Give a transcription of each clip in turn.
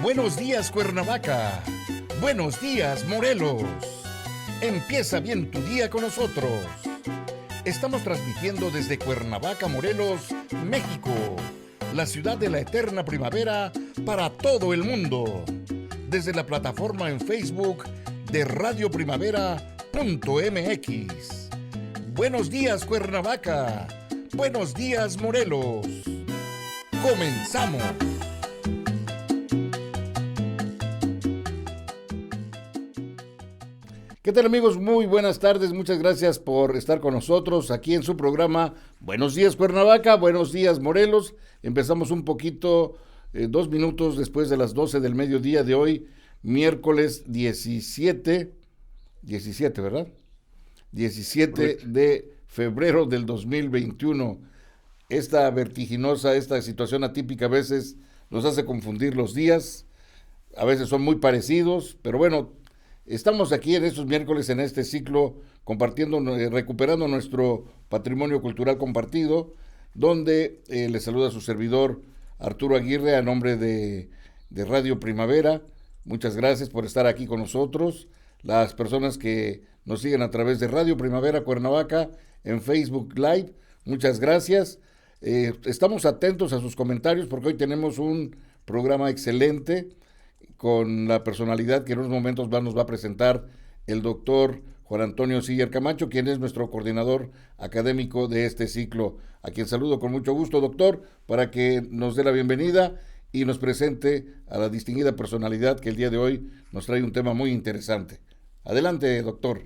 Buenos días, Cuernavaca. Buenos días, Morelos. Empieza bien tu día con nosotros. Estamos transmitiendo desde Cuernavaca, Morelos, México, la ciudad de la eterna primavera para todo el mundo. Desde la plataforma en Facebook de Radio Primavera.mx. Buenos días, Cuernavaca. Buenos días, Morelos. Comenzamos. ¿Qué tal, amigos? Muy buenas tardes, muchas gracias por estar con nosotros aquí en su programa Buenos días, Cuernavaca, buenos días, Morelos. Empezamos un poquito, 2 minutos después de las 12 del mediodía de hoy, miércoles 17, ¿verdad? 17 Correcto. de febrero del 2021. Esta situación atípica a veces nos hace confundir los días, a veces son muy parecidos, pero bueno, estamos aquí en estos miércoles en este ciclo compartiendo, recuperando nuestro patrimonio cultural compartido, donde les saluda su servidor Arturo Aguirre a nombre de Radio Primavera. Muchas gracias por estar aquí con nosotros. Las personas que nos siguen a través de Radio Primavera Cuernavaca en Facebook Live, muchas gracias. Estamos atentos a sus comentarios porque hoy tenemos un programa excelente con la personalidad que en unos momentos nos va a presentar el doctor Juan Antonio Siller Camacho, quien es nuestro coordinador académico de este ciclo, a quien saludo con mucho gusto, doctor, para que nos dé la bienvenida y nos presente a la distinguida personalidad que el día de hoy nos trae un tema muy interesante. Adelante, doctor.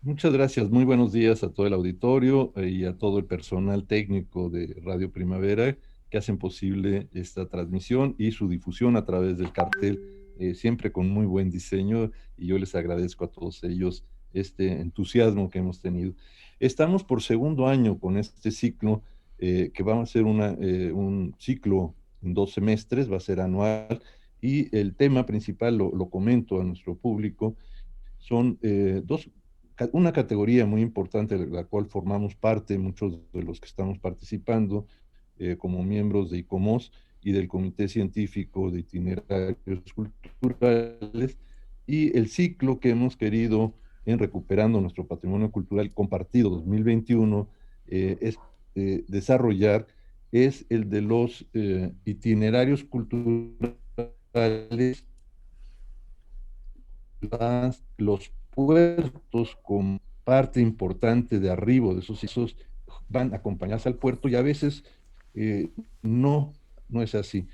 Muchas gracias. Muy buenos días a todo el auditorio y a todo el personal técnico de Radio Primavera que hacen posible esta transmisión y su difusión a través del cartel, siempre con muy buen diseño, y yo les agradezco a todos ellos este entusiasmo que hemos tenido. Estamos por segundo año con este ciclo, que va a ser un ciclo en 2 semestres, va a ser anual, y el tema principal, lo comento a nuestro público, son una categoría muy importante de la cual formamos parte muchos de los que estamos participando como miembros de ICOMOS y del Comité Científico de Itinerarios Culturales, y el ciclo que hemos querido en Recuperando Nuestro Patrimonio Cultural Compartido 2021 es desarrollar es el de los itinerarios culturales, los puertos como parte importante de arribo de esos van a acompañarse al puerto, y a veces eh, no, no es así.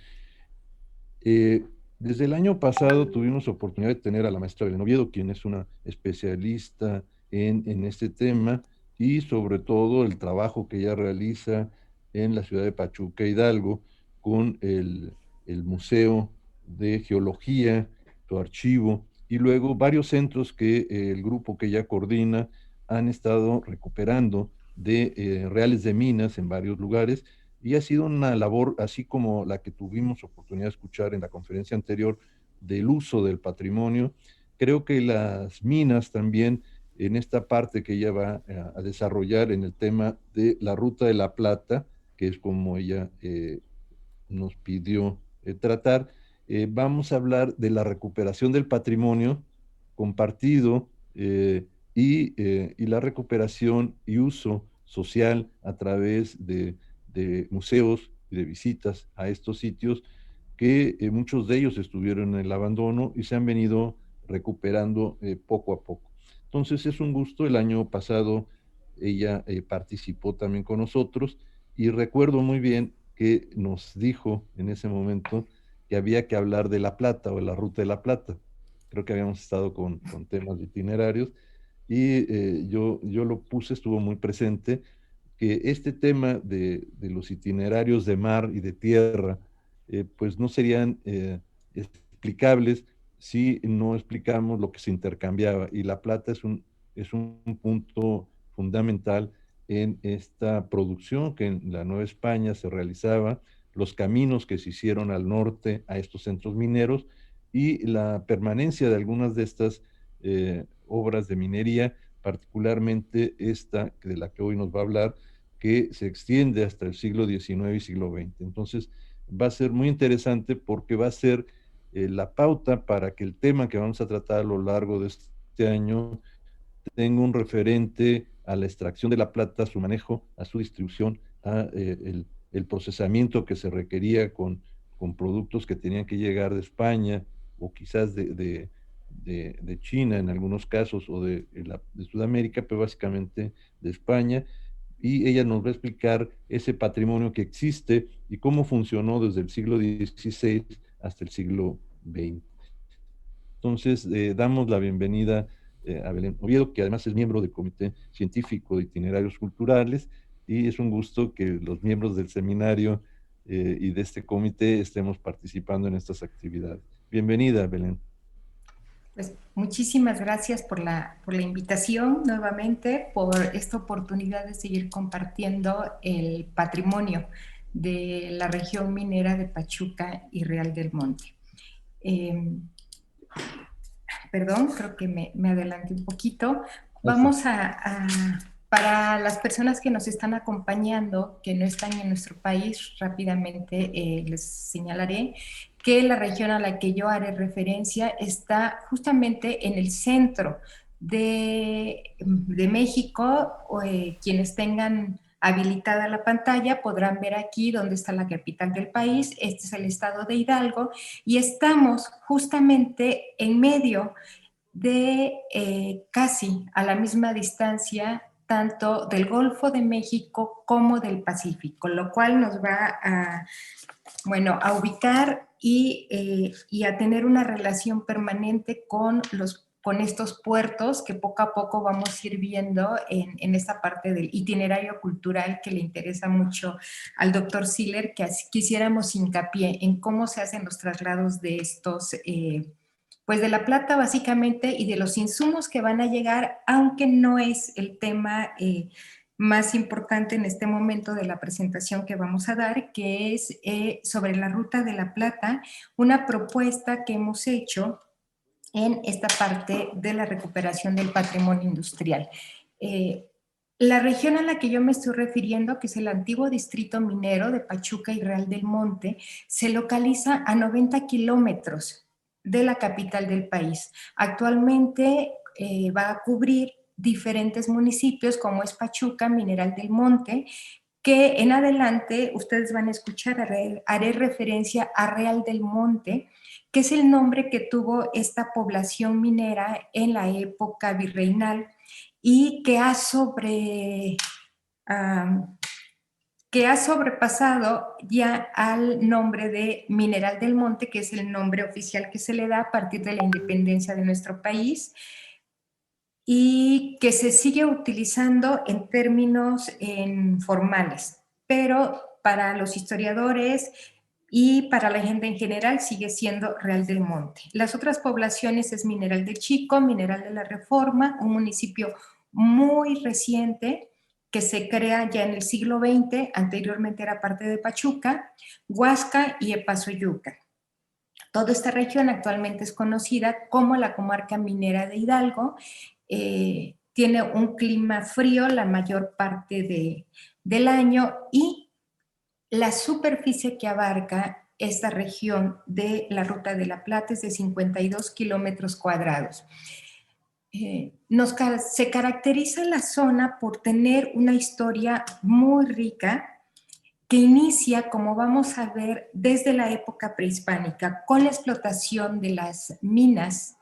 Eh, Desde el año pasado tuvimos oportunidad de tener a la maestra Belén Oviedo, quien es una especialista en este tema, y sobre todo el trabajo que ella realiza en la ciudad de Pachuca, Hidalgo, con el Museo de Geología, su archivo, y luego varios centros que el grupo que ella coordina han estado recuperando de reales de minas en varios lugares, y ha sido una labor, así como la que tuvimos oportunidad de escuchar en la conferencia anterior del uso del patrimonio. Creo que las minas también, en esta parte que ella va a desarrollar en el tema de la Ruta de la Plata, que es como ella nos pidió tratar, vamos a hablar de la recuperación del patrimonio compartido, y la recuperación y uso social a través de museos y de visitas a estos sitios que muchos de ellos estuvieron en el abandono y se han venido recuperando poco a poco. Entonces es un gusto. El año pasado ella participó también con nosotros, y recuerdo muy bien que nos dijo en ese momento que había que hablar de La Plata o de la Ruta de la Plata. Creo que habíamos estado con temas de itinerarios, y yo lo puse, estuvo muy presente, que este tema de los itinerarios de mar y de tierra, pues no serían explicables si no explicamos lo que se intercambiaba. Y La Plata es un punto fundamental en esta producción que en la Nueva España se realizaba, los caminos que se hicieron al norte a estos centros mineros, y la permanencia de algunas de estas obras de minería, particularmente esta de la que hoy nos va a hablar, que se extiende hasta el siglo XIX y siglo XX. Entonces, va a ser muy interesante porque va a ser la pauta para que el tema que vamos a tratar a lo largo de este año tenga un referente a la extracción de la plata, a su manejo, a su distribución, a el procesamiento que se requería con productos que tenían que llegar de España o quizás de China en algunos casos o de Sudamérica, pero básicamente de España. Y ella nos va a explicar ese patrimonio que existe y cómo funcionó desde el siglo XVI hasta el siglo XX. Entonces, damos la bienvenida a Belén Oviedo, que además es miembro del Comité Científico de Itinerarios Culturales, y es un gusto que los miembros del seminario y de este comité estemos participando en estas actividades. Bienvenida, Belén. Pues muchísimas gracias por la invitación nuevamente, por esta oportunidad de seguir compartiendo el patrimonio de la región minera de Pachuca y Real del Monte. Perdón, creo que me adelanté un poquito. Vamos para las personas que nos están acompañando, que no están en nuestro país, rápidamente les señalaré que la región a la que yo haré referencia está justamente en el centro de México. Quienes tengan habilitada la pantalla podrán ver aquí dónde está la capital del país. Este es el estado de Hidalgo y estamos justamente en medio de casi a la misma distancia tanto del Golfo de México como del Pacífico, lo cual nos va a ubicar y a tener una relación permanente con estos puertos que poco a poco vamos a ir viendo en esta parte del itinerario cultural que le interesa mucho al doctor Siller, que quisiéramos hincapié en cómo se hacen los traslados de estos, pues de la plata básicamente y de los insumos que van a llegar, aunque no es el tema más importante en este momento de la presentación que vamos a dar, que es sobre la Ruta de la Plata, una propuesta que hemos hecho en esta parte de la recuperación del patrimonio industrial. La región a la que yo me estoy refiriendo, que es el antiguo distrito minero de Pachuca y Real del Monte, se localiza a 90 kilómetros de la capital del país. Actualmente va a cubrir diferentes municipios como es Pachuca, Mineral del Monte, que en adelante ustedes van a escuchar, haré referencia a Real del Monte, que es el nombre que tuvo esta población minera en la época virreinal y que ha sobrepasado ya al nombre de Mineral del Monte, que es el nombre oficial que se le da a partir de la independencia de nuestro país y que se sigue utilizando en términos formales, pero para los historiadores y para la gente en general sigue siendo Real del Monte. Las otras poblaciones es Mineral del Chico, Mineral de la Reforma, un municipio muy reciente que se crea ya en el siglo XX, anteriormente era parte de Pachuca, Huasca y Epazoyuca. Toda esta región actualmente es conocida como la comarca minera de Hidalgo. Tiene un clima frío la mayor parte del año y la superficie que abarca esta región de la Ruta de la Plata es de 52 kilómetros cuadrados. Se caracteriza la zona por tener una historia muy rica que inicia, como vamos a ver, desde la época prehispánica con la explotación de las minas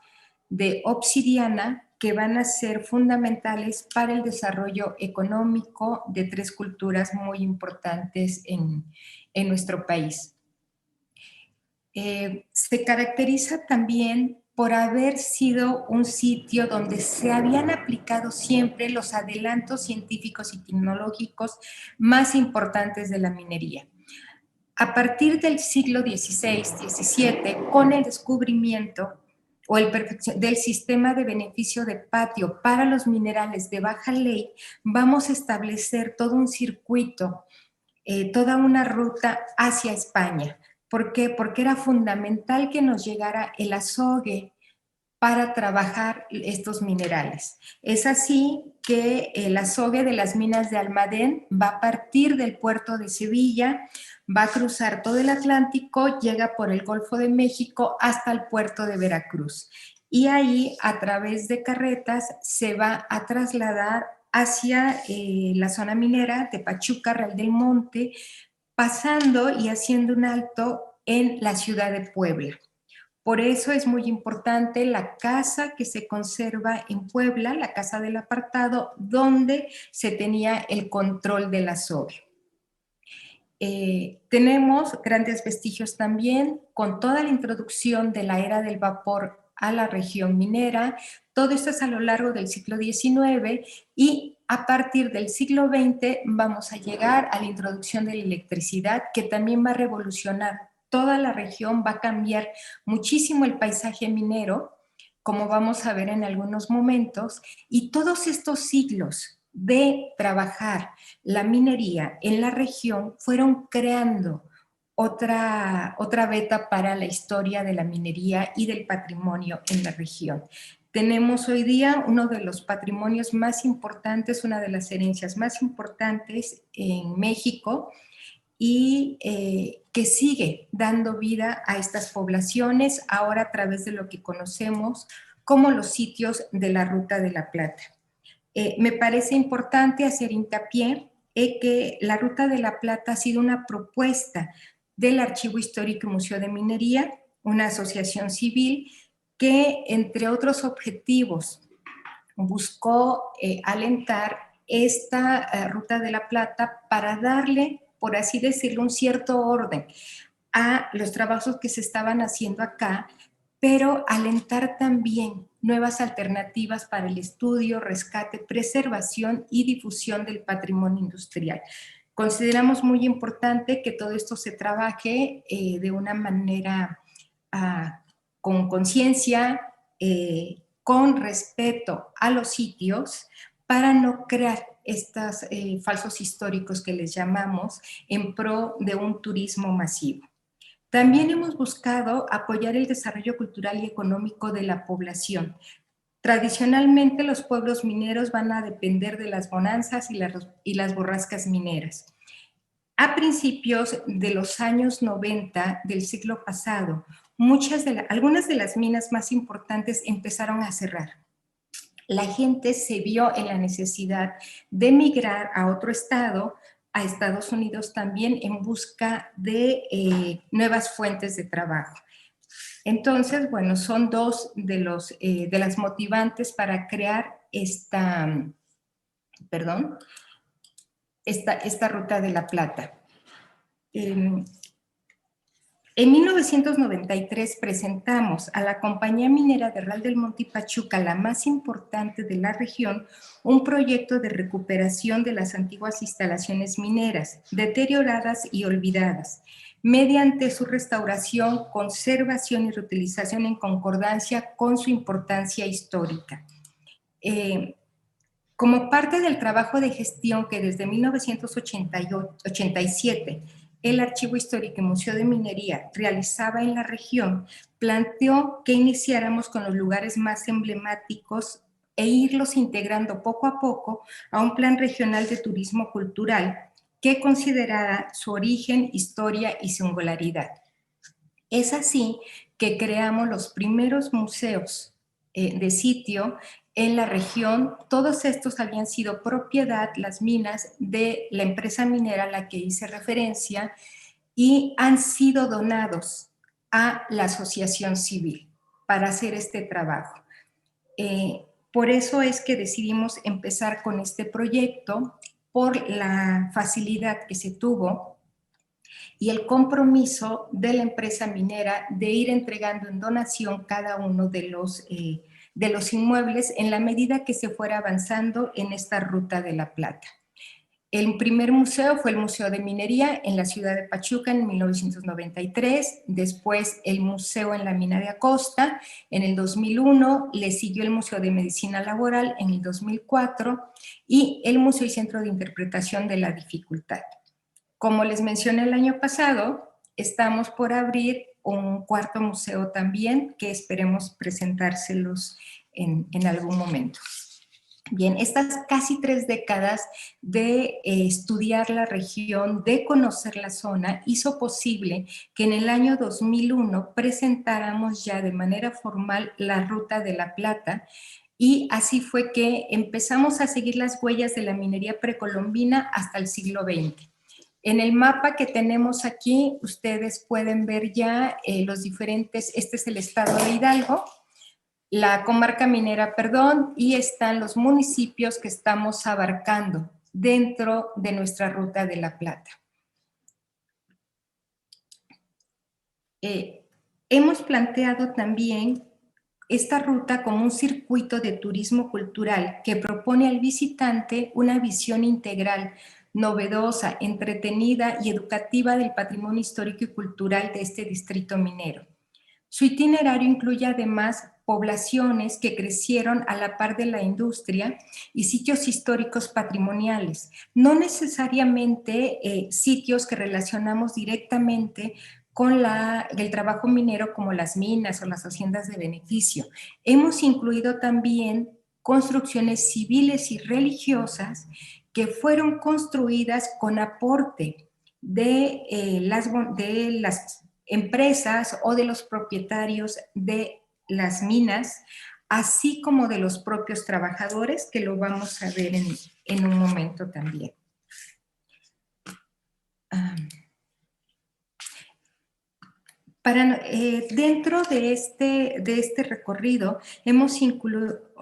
de obsidiana que van a ser fundamentales para el desarrollo económico de tres culturas muy importantes en nuestro país. Se caracteriza también por haber sido un sitio donde se habían aplicado siempre los adelantos científicos y tecnológicos más importantes de la minería. A partir del siglo XVI-XVII, con el descubrimiento del sistema de beneficio de patio para los minerales de baja ley, vamos a establecer todo un circuito, toda una ruta hacia España. ¿Por qué? Porque era fundamental que nos llegara el azogue para trabajar estos minerales. Es así que el azogue de las minas de Almadén va a partir del puerto de Sevilla, va a cruzar todo el Atlántico, llega por el Golfo de México hasta el puerto de Veracruz. Y ahí, a través de carretas, se va a trasladar hacia la zona minera de Pachuca, Real del Monte, pasando y haciendo un alto en la ciudad de Puebla. Por eso es muy importante la casa que se conserva en Puebla, la Casa del Apartado, donde se tenía el control del azogue. Tenemos grandes vestigios también con toda la introducción de la era del vapor a la región minera. Todo esto es a lo largo del siglo XIX y a partir del siglo XX vamos a llegar a la introducción de la electricidad, que también va a revolucionar toda la región, va a cambiar muchísimo el paisaje minero, como vamos a ver en algunos momentos, y todos estos siglos de trabajar la minería en la región fueron creando otra beta para la historia de la minería y del patrimonio en la región. Tenemos hoy día uno de los patrimonios más importantes, una de las herencias más importantes en México, y que sigue dando vida a estas poblaciones ahora a través de lo que conocemos como los sitios de la Ruta de la Plata. Me parece importante hacer hincapié en que la Ruta de la Plata ha sido una propuesta del Archivo Histórico y Museo de Minería, una asociación civil que, entre otros objetivos, buscó alentar esta Ruta de la Plata para darle, por así decirlo, un cierto orden a los trabajos que se estaban haciendo acá, pero alentar también nuevas alternativas para el estudio, rescate, preservación y difusión del patrimonio industrial. Consideramos muy importante que todo esto se trabaje de una manera con conciencia, con respeto a los sitios, para no crear estos falsos históricos que les llamamos en pro de un turismo masivo. También hemos buscado apoyar el desarrollo cultural y económico de la población. Tradicionalmente los pueblos mineros van a depender de las bonanzas y las borrascas mineras. A principios de los años 90 del siglo pasado, algunas de las minas más importantes empezaron a cerrar. La gente se vio en la necesidad de emigrar a otro estado, a Estados Unidos también, en busca de nuevas fuentes de trabajo. Entonces, bueno, son dos de las motivantes para crear esta Ruta de la Plata. En 1993 presentamos a la Compañía Minera de Real del Monte y Pachuca, la más importante de la región, un proyecto de recuperación de las antiguas instalaciones mineras, deterioradas y olvidadas, mediante su restauración, conservación y reutilización en concordancia con su importancia histórica. Como parte del trabajo de gestión que desde 1987 el Archivo Histórico y Museo de Minería realizaba en la región, planteó que iniciáramos con los lugares más emblemáticos e irlos integrando poco a poco a un plan regional de turismo cultural que considerara su origen, historia y singularidad. Es así que creamos los primeros museos de sitio en la región. Todos estos habían sido propiedad, las minas, de la empresa minera a la que hice referencia, y han sido donados a la asociación civil para hacer este trabajo. Por eso es que decidimos empezar con este proyecto, por la facilidad que se tuvo y el compromiso de la empresa minera de ir entregando en donación cada uno de los inmuebles en la medida que se fuera avanzando en esta Ruta de la Plata. El primer museo fue el Museo de Minería en la ciudad de Pachuca en 1993, después el Museo en la Mina de Acosta en el 2001, le siguió el Museo de Medicina Laboral en el 2004 y el Museo y Centro de Interpretación de la Dificultad. Como les mencioné el año pasado, estamos por abrir un cuarto museo también, que esperemos presentárselos en algún momento. Bien, estas casi 3 décadas de estudiar la región, de conocer la zona, hizo posible que en el año 2001 presentáramos ya de manera formal la Ruta de la Plata, y así fue que empezamos a seguir las huellas de la minería precolombina hasta el siglo XX. En el mapa que tenemos aquí, ustedes pueden ver ya los diferentes, este es el estado de Hidalgo, la comarca minera, perdón, y están los municipios que estamos abarcando dentro de nuestra Ruta de la Plata. Hemos planteado también esta ruta como un circuito de turismo cultural que propone al visitante una visión integral, novedosa, entretenida y educativa del patrimonio histórico y cultural de este distrito minero. Su itinerario incluye además poblaciones que crecieron a la par de la industria y sitios históricos patrimoniales, no necesariamente sitios que relacionamos directamente con el trabajo minero como las minas o las haciendas de beneficio. Hemos incluido también construcciones civiles y religiosas que fueron construidas con aporte de las empresas o de los propietarios de las minas, así como de los propios trabajadores, que lo vamos a ver en un momento también. Dentro de este recorrido hemos incluido,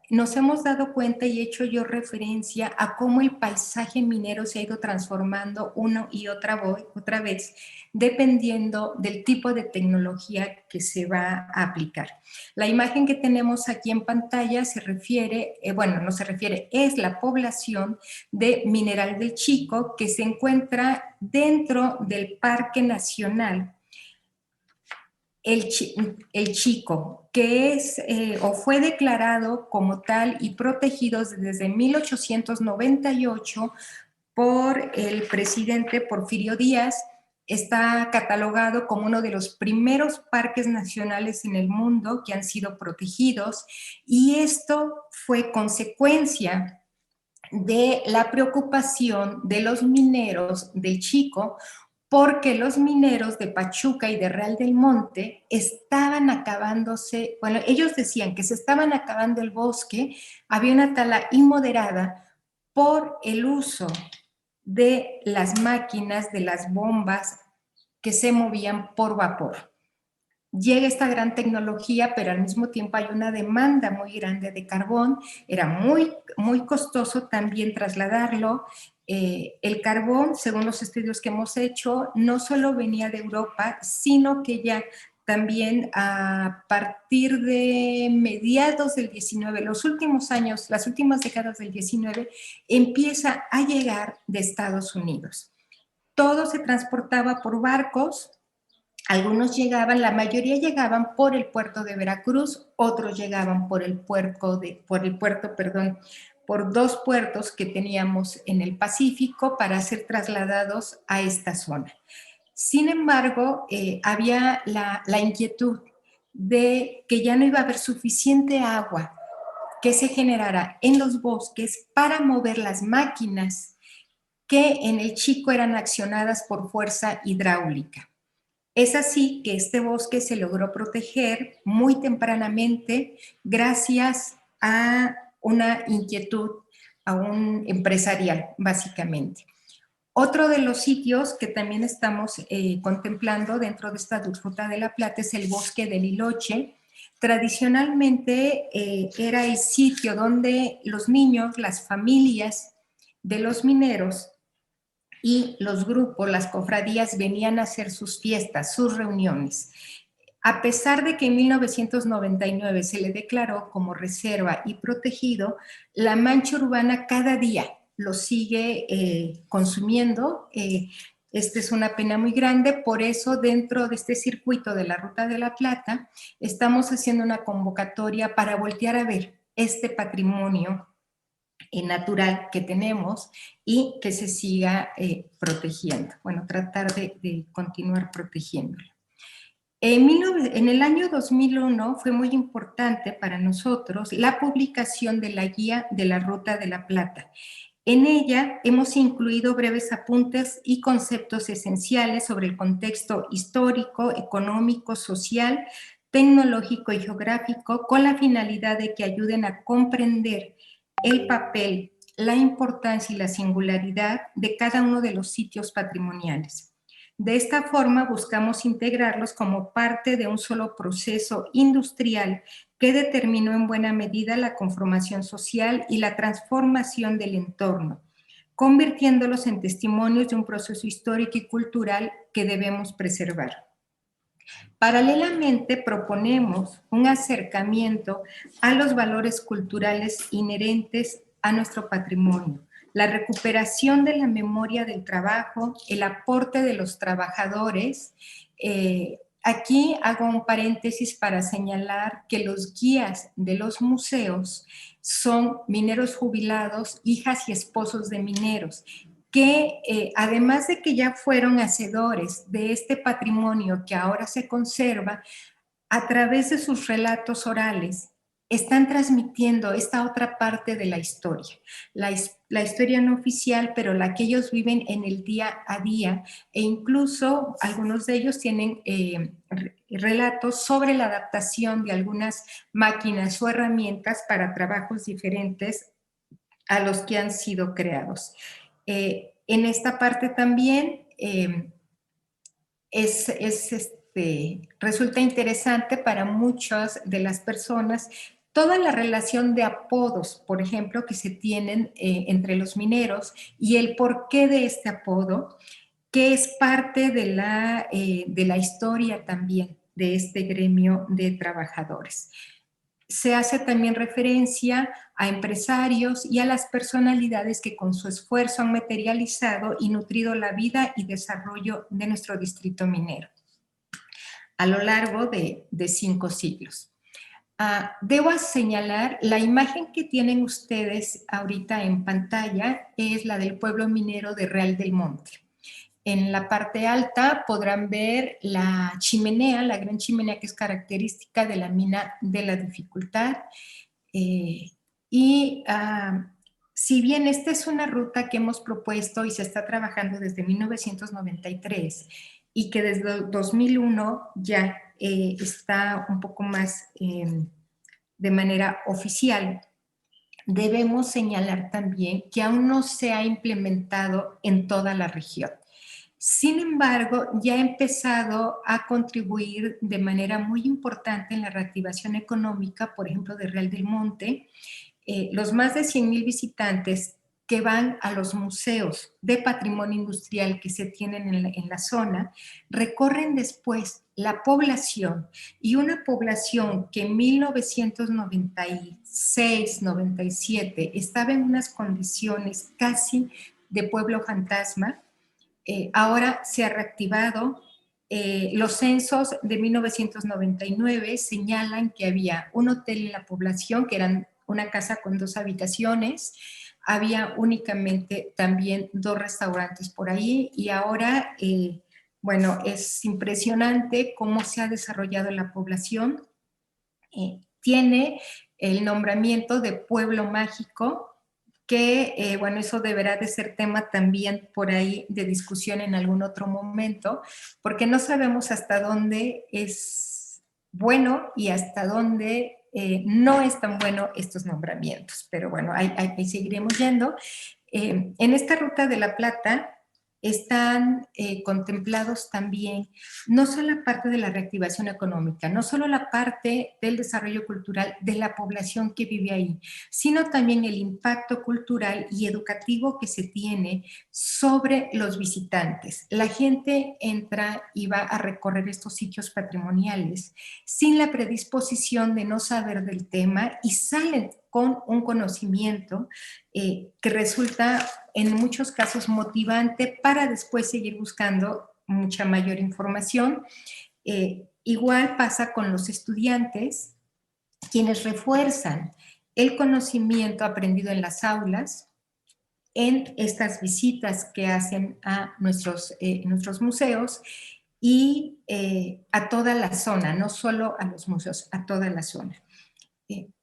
nos hemos dado cuenta y hecho yo referencia a cómo el paisaje minero se ha ido transformando una y otra vez, dependiendo del tipo de tecnología que se va a aplicar. La imagen que tenemos aquí en pantalla se refiere, es la población de Mineral del Chico, que se encuentra dentro del Parque Nacional El Chico, que es o fue declarado como tal y protegido desde 1898 por el presidente Porfirio Díaz. Está catalogado como uno de los primeros parques nacionales en el mundo que han sido protegidos, y esto fue consecuencia de la preocupación de los mineros del Chico, porque los mineros de Pachuca y de Real del Monte estaban acabándose, bueno, ellos decían que se estaban acabando el bosque, había una tala inmoderada por el uso de las máquinas, de las bombas que se movían por vapor. Llega esta gran tecnología, pero al mismo tiempo hay una demanda muy grande de carbón, era muy, muy costoso también trasladarlo. El carbón, según los estudios que hemos hecho, no solo venía de Europa, sino que ya también a partir de mediados del 19, los últimos años, las últimas décadas del 19, empieza a llegar de Estados Unidos. Todo se transportaba por barcos. Algunos llegaban, la mayoría llegaban por el puerto de Veracruz, otros llegaban por dos puertos que teníamos en el Pacífico para ser trasladados a esta zona. Sin embargo, había la inquietud de que ya no iba a haber suficiente agua que se generara en los bosques para mover las máquinas que en el Chico eran accionadas por fuerza hidráulica. Es así que este bosque se logró proteger muy tempranamente gracias a una inquietud, a un empresarial, básicamente. Otro de los sitios que también estamos contemplando dentro de esta Ruta de la Plata es el bosque del Liloche. Tradicionalmente era el sitio donde los niños, las familias de los mineros y los grupos, las cofradías, venían a hacer sus fiestas, sus reuniones. A pesar de que en 1999 se le declaró como reserva y protegido, la mancha urbana cada día lo sigue consumiendo. Esta es una pena muy grande, por eso dentro de este circuito de la Ruta de la Plata estamos haciendo una convocatoria para voltear a ver este patrimonio natural que tenemos y que se siga protegiendo. Bueno, tratar de continuar protegiéndolo. En el año 2001 fue muy importante para nosotros la publicación de la Guía de la Ruta de la Plata. En ella hemos incluido breves apuntes y conceptos esenciales sobre el contexto histórico, económico, social, tecnológico y geográfico, con la finalidad de que ayuden a comprender el papel, la importancia y la singularidad de cada uno de los sitios patrimoniales. De esta forma buscamos integrarlos como parte de un solo proceso industrial que determinó en buena medida la conformación social y la transformación del entorno, convirtiéndolos en testimonios de un proceso histórico y cultural que debemos preservar. Paralelamente, proponemos un acercamiento a los valores culturales inherentes a nuestro patrimonio, la recuperación de la memoria del trabajo, el aporte de los trabajadores. Aquí hago un paréntesis para señalar que los guías de los museos son mineros jubilados, hijas y esposos de mineros, que además de que ya fueron hacedores de este patrimonio que ahora se conserva, a través de sus relatos orales, están transmitiendo esta otra parte de la historia, la historia no oficial, pero la que ellos viven en el día a día, e incluso algunos de ellos tienen relatos sobre la adaptación de algunas máquinas o herramientas para trabajos diferentes a los que han sido creados. En esta parte también resulta interesante para muchas de las personas toda la relación de apodos, por ejemplo, que se tienen entre los mineros y el porqué de este apodo, que es parte de la historia también de este gremio de trabajadores. Se hace también referencia a empresarios y a las personalidades que con su esfuerzo han materializado y nutrido la vida y desarrollo de nuestro distrito minero a lo largo de 5 siglos. Debo señalar, la imagen que tienen ustedes ahorita en pantalla es la del pueblo minero de Real del Monte. En la parte alta podrán ver la chimenea, la gran chimenea que es característica de la mina de la dificultad. Si bien esta es una ruta que hemos propuesto y se está trabajando desde 1993 y que desde 2001 ya está un poco más de manera oficial, debemos señalar también que aún no se ha implementado en toda la región. Sin embargo, ya ha empezado a contribuir de manera muy importante en la reactivación económica, por ejemplo, de Real del Monte. Los más de 100,000 visitantes que van a los museos de patrimonio industrial que se tienen en la zona, recorren después la población, y una población que en 1996-97 estaba en unas condiciones casi de pueblo fantasma, ahora se ha reactivado. Los censos de 1999 señalan que había un hotel en la población, que eran una casa con 2 habitaciones, había únicamente también 2 restaurantes por ahí, y ahora, bueno, es impresionante cómo se ha desarrollado la población. Tiene el nombramiento de pueblo mágico, que, bueno, eso deberá de ser tema también por ahí de discusión en algún otro momento, porque no sabemos hasta dónde es bueno y hasta dónde no es tan bueno estos nombramientos, pero bueno, ahí seguiremos yendo. En esta Ruta de la Plata están contemplados también no solo la parte de la reactivación económica, no solo la parte del desarrollo cultural de la población que vive ahí, sino también el impacto cultural y educativo que se tiene sobre los visitantes. La gente entra y va a recorrer estos sitios patrimoniales sin la predisposición de no saber del tema y salen con un conocimiento que resulta en muchos casos motivante para después seguir buscando mucha mayor información. Igual pasa con los estudiantes, quienes refuerzan el conocimiento aprendido en las aulas en estas visitas que hacen a nuestros museos, y a toda la zona, no solo a los museos, a toda la zona.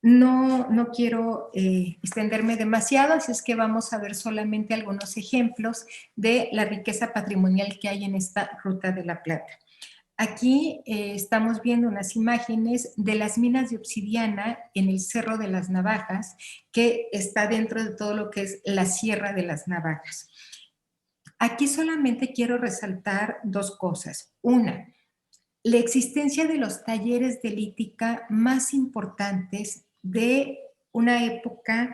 No quiero extenderme demasiado, así es que vamos a ver solamente algunos ejemplos de la riqueza patrimonial que hay en esta Ruta de la Plata. Aquí estamos viendo unas imágenes de las minas de obsidiana en el Cerro de las Navajas, que está dentro de todo lo que es la Sierra de las Navajas. Aquí solamente quiero resaltar dos cosas. Una, la existencia de los talleres de lítica más importantes de una época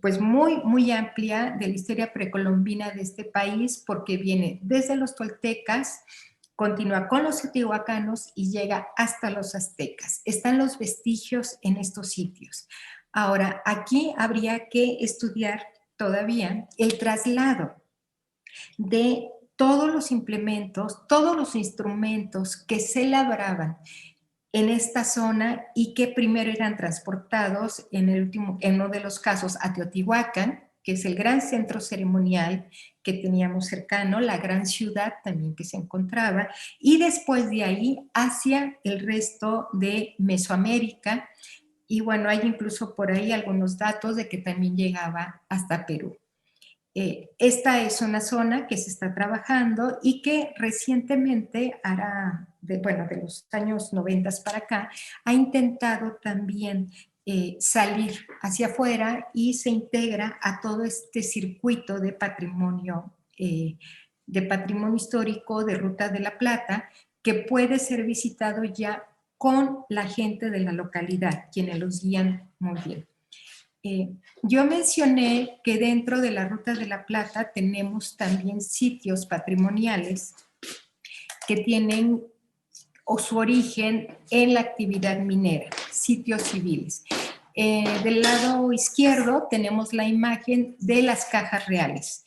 pues muy amplia de la historia precolombina de este país, porque viene desde los toltecas, continúa con los teotihuacanos y llega hasta los aztecas. Están los vestigios en estos sitios. Ahora, aquí habría que estudiar todavía el traslado de todos los implementos, todos los instrumentos que se labraban en esta zona y que primero eran transportados en uno de los casos a Teotihuacán, que es el gran centro ceremonial que teníamos cercano, la gran ciudad también que se encontraba, y después de ahí hacia el resto de Mesoamérica, y bueno, hay incluso por ahí algunos datos de que también llegaba hasta Perú. Esta es una zona que se está trabajando y que recientemente, de los años 90 para acá, ha intentado también salir hacia afuera y se integra a todo este circuito de patrimonio histórico de Ruta de la Plata, que puede ser visitado ya con la gente de la localidad, quienes los guían muy bien. Yo mencioné que dentro de la Ruta de la Plata tenemos también sitios patrimoniales que tienen su origen en la actividad minera, sitios civiles. Del lado izquierdo tenemos la imagen de las cajas reales.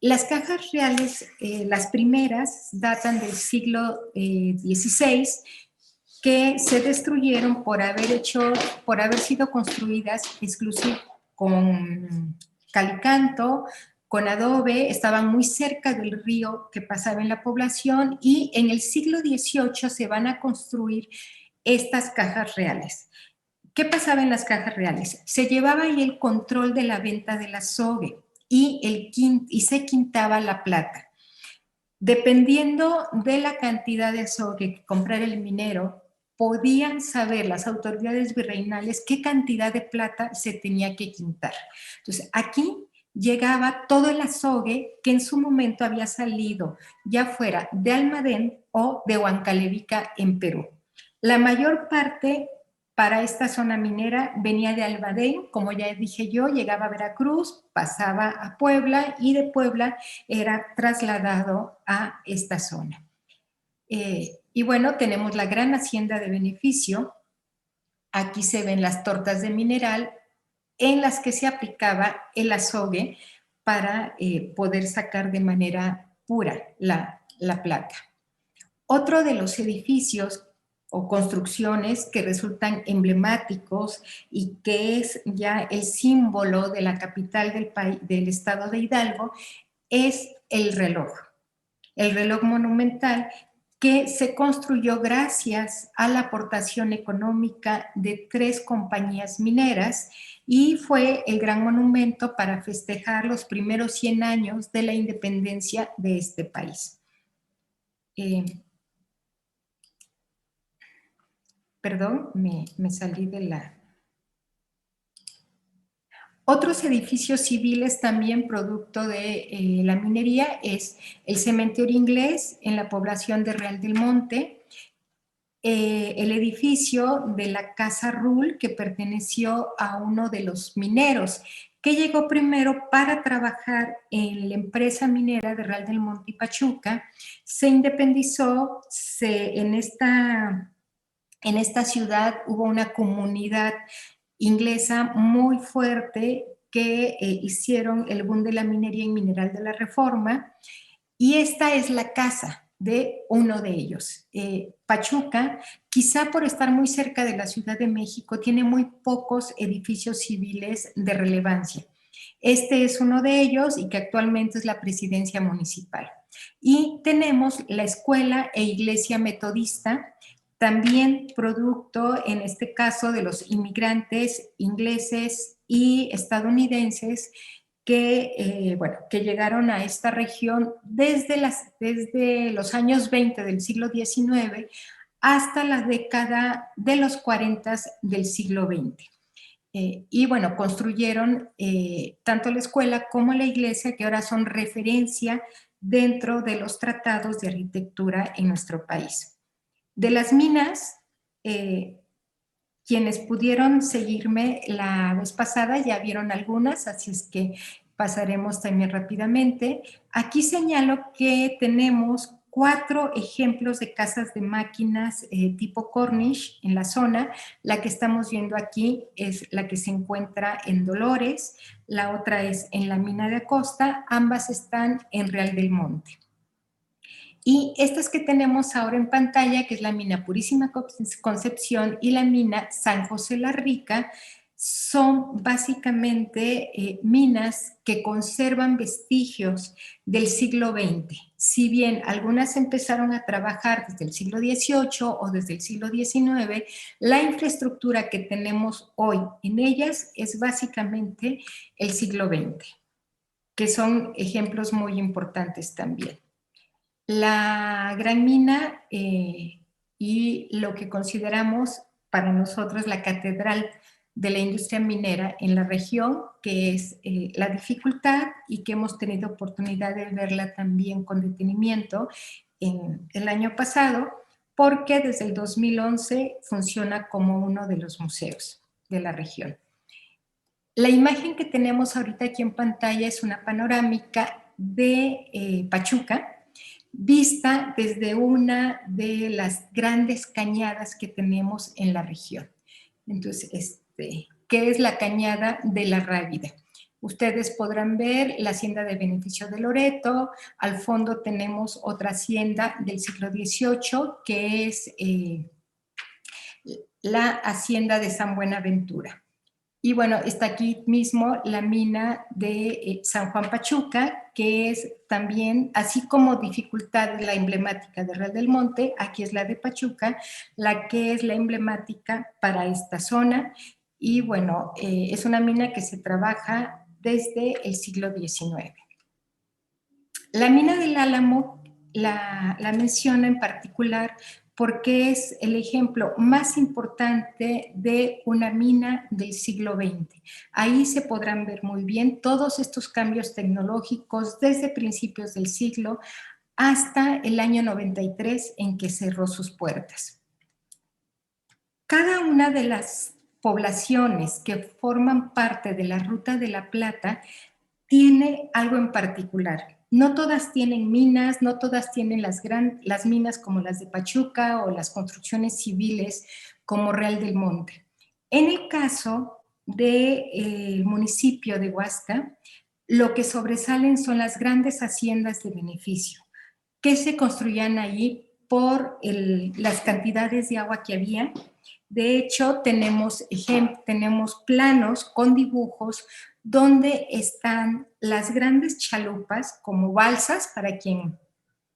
Las cajas reales, las primeras, datan del siglo XVI, que se destruyeron por haber sido construidas exclusivamente con calicanto, con adobe, estaban muy cerca del río que pasaba en la población, y en el siglo XVIII se van a construir estas cajas reales. ¿Qué pasaba en las cajas reales? Se llevaba ahí el control de la venta del azogue y se quintaba la plata. Dependiendo de la cantidad de azogue que comprara el minero, podían saber las autoridades virreinales qué cantidad de plata se tenía que quintar. Entonces, aquí llegaba todo el azogue que en su momento había salido, ya fuera de Almadén o de Huancavelica en Perú. La mayor parte para esta zona minera venía de Almadén, como ya dije yo, llegaba a Veracruz, pasaba a Puebla y de Puebla era trasladado a esta zona. Y bueno, tenemos la gran hacienda de beneficio. Aquí se ven las tortas de mineral en las que se aplicaba el azogue para poder sacar de manera pura la plata. Otro de los edificios o construcciones que resultan emblemáticos y que es ya el símbolo de la capital del estado de Hidalgo es el reloj monumental, que se construyó gracias a la aportación económica de 3 compañías mineras y fue el gran monumento para festejar los primeros 100 años de la independencia de este país. Perdón, me salí de la... Otros edificios civiles también producto de la minería es el cementerio inglés en la población de Real del Monte, el edificio de la Casa Rull, que perteneció a uno de los mineros, que llegó primero para trabajar en la empresa minera de Real del Monte y Pachuca, se independizó, en esta ciudad hubo una comunidad inglesa muy fuerte que hicieron el boom de la minería y mineral de la Reforma, y esta es la casa de uno de ellos. Pachuca, quizá por estar muy cerca de la Ciudad de México, tiene muy pocos edificios civiles de relevancia. Este es uno de ellos y que actualmente es la presidencia municipal. Y tenemos la escuela e iglesia metodista, también producto, en este caso, de los inmigrantes ingleses y estadounidenses que llegaron a esta región desde los años 20 del siglo XIX hasta la década de los 40 del siglo XX. Y bueno, construyeron tanto la escuela como la iglesia, que ahora son referencia dentro de los tratados de arquitectura en nuestro país. De las minas, quienes pudieron seguirme la vez pasada ya vieron algunas, así es que pasaremos también rápidamente. Aquí señalo que tenemos 4 ejemplos de casas de máquinas tipo Cornish en la zona. La que estamos viendo aquí es la que se encuentra en Dolores, la otra es en la mina de Acosta, ambas están en Real del Monte. Y estas que tenemos ahora en pantalla, que es la mina Purísima Concepción y la mina San José la Rica, son básicamente minas que conservan vestigios del siglo XX. Si bien algunas empezaron a trabajar desde el siglo XVIII o desde el siglo XIX, la infraestructura que tenemos hoy en ellas es básicamente el siglo XX, que son ejemplos muy importantes también. La gran mina y lo que consideramos para nosotros la catedral de la industria minera en la región, que es la dificultad y que hemos tenido oportunidad de verla también con detenimiento en el año pasado, porque desde el 2011 funciona como uno de los museos de la región. La imagen que tenemos ahorita aquí en pantalla es una panorámica de Pachuca, vista desde una de las grandes cañadas que tenemos en la región. Entonces, ¿qué es la cañada de la Rábida? Ustedes podrán ver la hacienda de beneficio de Loreto, al fondo tenemos otra hacienda del siglo XVIII, que es la hacienda de San Buenaventura. Y bueno, está aquí mismo la mina de San Juan Pachuca, que es también, así como dificultad la emblemática de Real del Monte, aquí es la de Pachuca, la que es la emblemática para esta zona. Y bueno, es una mina que se trabaja desde el siglo XIX. La mina del Álamo la menciona en particular porque es el ejemplo más importante de una mina del siglo XX. Ahí se podrán ver muy bien todos estos cambios tecnológicos desde principios del siglo hasta el año 93 en que cerró sus puertas. Cada una de las poblaciones que forman parte de la Ruta de la Plata tiene algo en particular. No todas tienen minas, no todas tienen las minas como las de Pachuca o las construcciones civiles como Real del Monte. En el caso del municipio de Huasca, lo que sobresalen son las grandes haciendas de beneficio que se construían allí por las cantidades de agua que había. De hecho, tenemos planos con dibujos donde están las grandes chalupas como balsas, para quien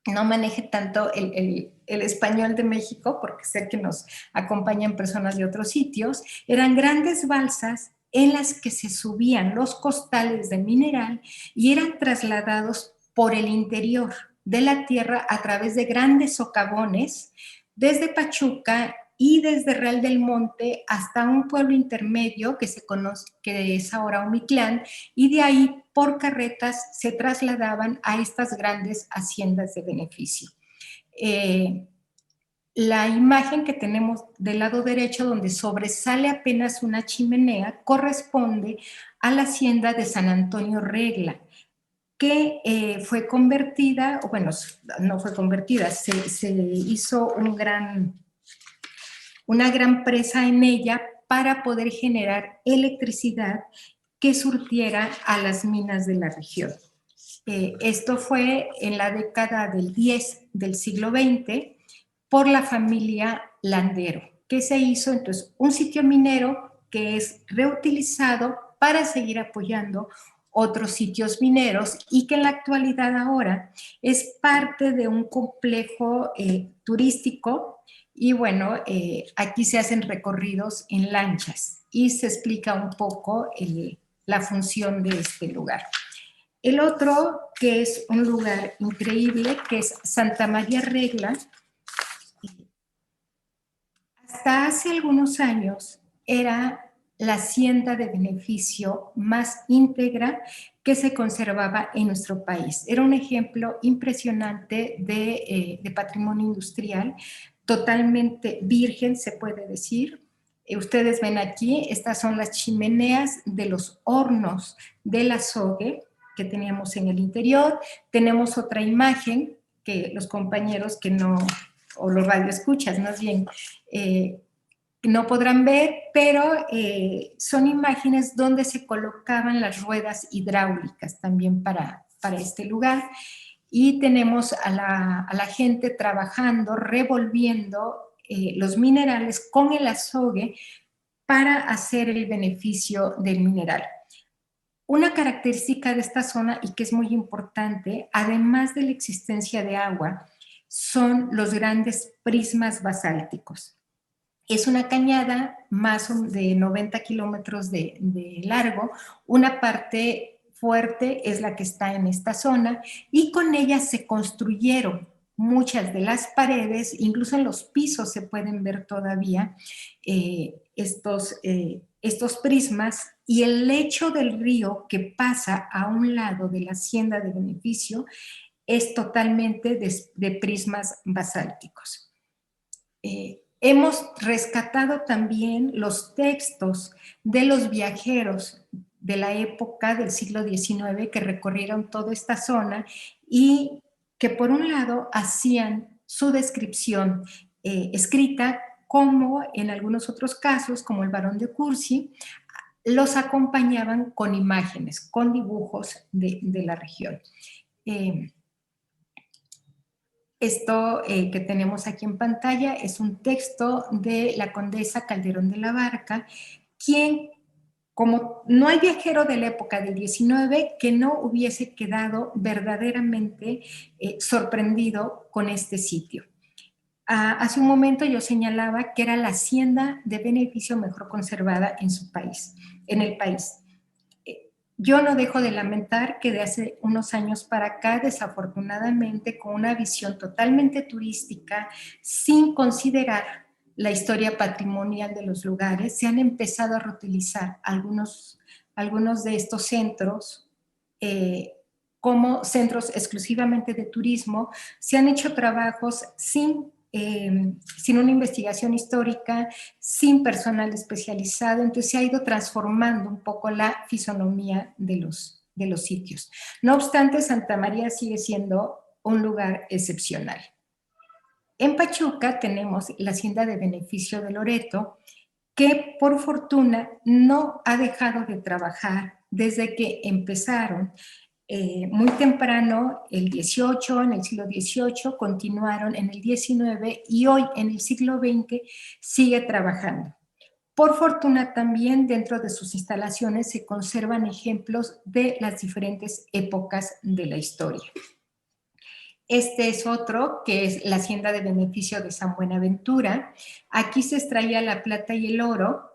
no maneje tanto el español de México, porque sé que nos acompañan personas de otros sitios, eran grandes balsas en las que se subían los costales de mineral y eran trasladados por el interior de la tierra a través de grandes socavones desde Pachuca y desde Real del Monte hasta un pueblo intermedio que se conoce, que es ahora Omitlán, y de ahí por carretas se trasladaban a estas grandes haciendas de beneficio. La imagen que tenemos del lado derecho, donde sobresale apenas una chimenea, corresponde a la hacienda de San Antonio Regla, que fue convertida, bueno, no fue convertida, se hizo una gran presa en ella para poder generar electricidad que surtiera a las minas de la región. Esto fue en la década del 10 del siglo XX por la familia Landero, que se hizo entonces un sitio minero que es reutilizado para seguir apoyando otros sitios mineros y que en la actualidad ahora es parte de un complejo turístico. Y bueno, aquí se hacen recorridos en lanchas y se explica un poco la función de este lugar. El otro, que es un lugar increíble, que es Santa María Regla, hasta hace algunos años era la hacienda de beneficio más íntegra que se conservaba en nuestro país. Era un ejemplo impresionante de patrimonio industrial, totalmente virgen, se puede decir. Ustedes ven aquí, estas son las chimeneas de los hornos del azogue que teníamos en el interior. Tenemos otra imagen que los compañeros que no, o los radioescuchas más bien, no podrán ver, pero son imágenes donde se colocaban las ruedas hidráulicas también para este lugar. Y tenemos a la gente trabajando, revolviendo los minerales con el azogue para hacer el beneficio del mineral. Una característica de esta zona, y que es muy importante, además de la existencia de agua, son los grandes prismas basálticos. Es una cañada más de 90 kilómetros de largo. Una parte fuerte es la que está en esta zona y con ella se construyeron muchas de las paredes, incluso en los pisos se pueden ver todavía estos prismas, y el lecho del río que pasa a un lado de la hacienda de beneficio es totalmente de prismas basálticos. Hemos rescatado también los textos de los viajeros de la época del siglo XIX que recorrieron toda esta zona y que por un lado hacían su descripción escrita, como en algunos otros casos, como el Barón de Cursi, los acompañaban con imágenes, con dibujos de la región. Esto que tenemos aquí en pantalla es un texto de la condesa Calderón de la Barca, quien, como no hay viajero de la época del 19 que no hubiese quedado verdaderamente sorprendido con este sitio. Hace un momento yo señalaba que era la hacienda de beneficio mejor conservada en su país, en el país. Yo no dejo de lamentar que de hace unos años para acá, desafortunadamente, con una visión totalmente turística, sin considerar la historia patrimonial de los lugares, se han empezado a reutilizar algunos de estos centros como centros exclusivamente de turismo. Se han hecho trabajos sin una investigación histórica, sin personal especializado, entonces se ha ido transformando un poco la fisonomía de los sitios. No obstante, Santa María sigue siendo un lugar excepcional. En Pachuca tenemos la hacienda de beneficio de Loreto, que por fortuna no ha dejado de trabajar desde que empezaron muy temprano, el 18, en el siglo XVIII, continuaron en el XIX y hoy en el siglo XX sigue trabajando. Por fortuna también dentro de sus instalaciones se conservan ejemplos de las diferentes épocas de la historia. Este es otro, que es la hacienda de beneficio de San Buenaventura. Aquí se extraía la plata y el oro,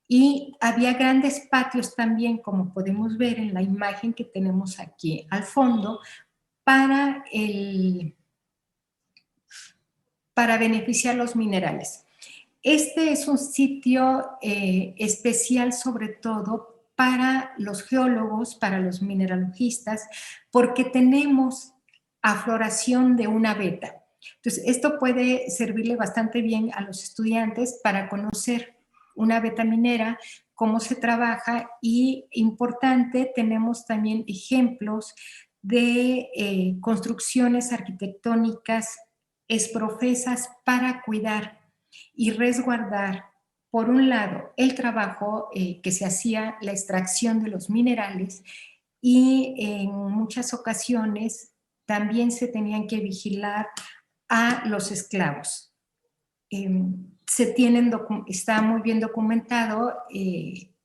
y había grandes patios también, como podemos ver en la imagen que tenemos aquí al fondo, para beneficiar los minerales. Este es un sitio especial sobre todo para los geólogos, para los mineralogistas, porque tenemos afloración de una veta. Entonces, esto puede servirle bastante bien a los estudiantes para conocer una veta minera, cómo se trabaja, y importante, tenemos también ejemplos de construcciones arquitectónicas exprofesas para cuidar y resguardar, por un lado, el trabajo que se hacía, la extracción de los minerales, y en muchas ocasiones también se tenían que vigilar a los esclavos. Está muy bien documentado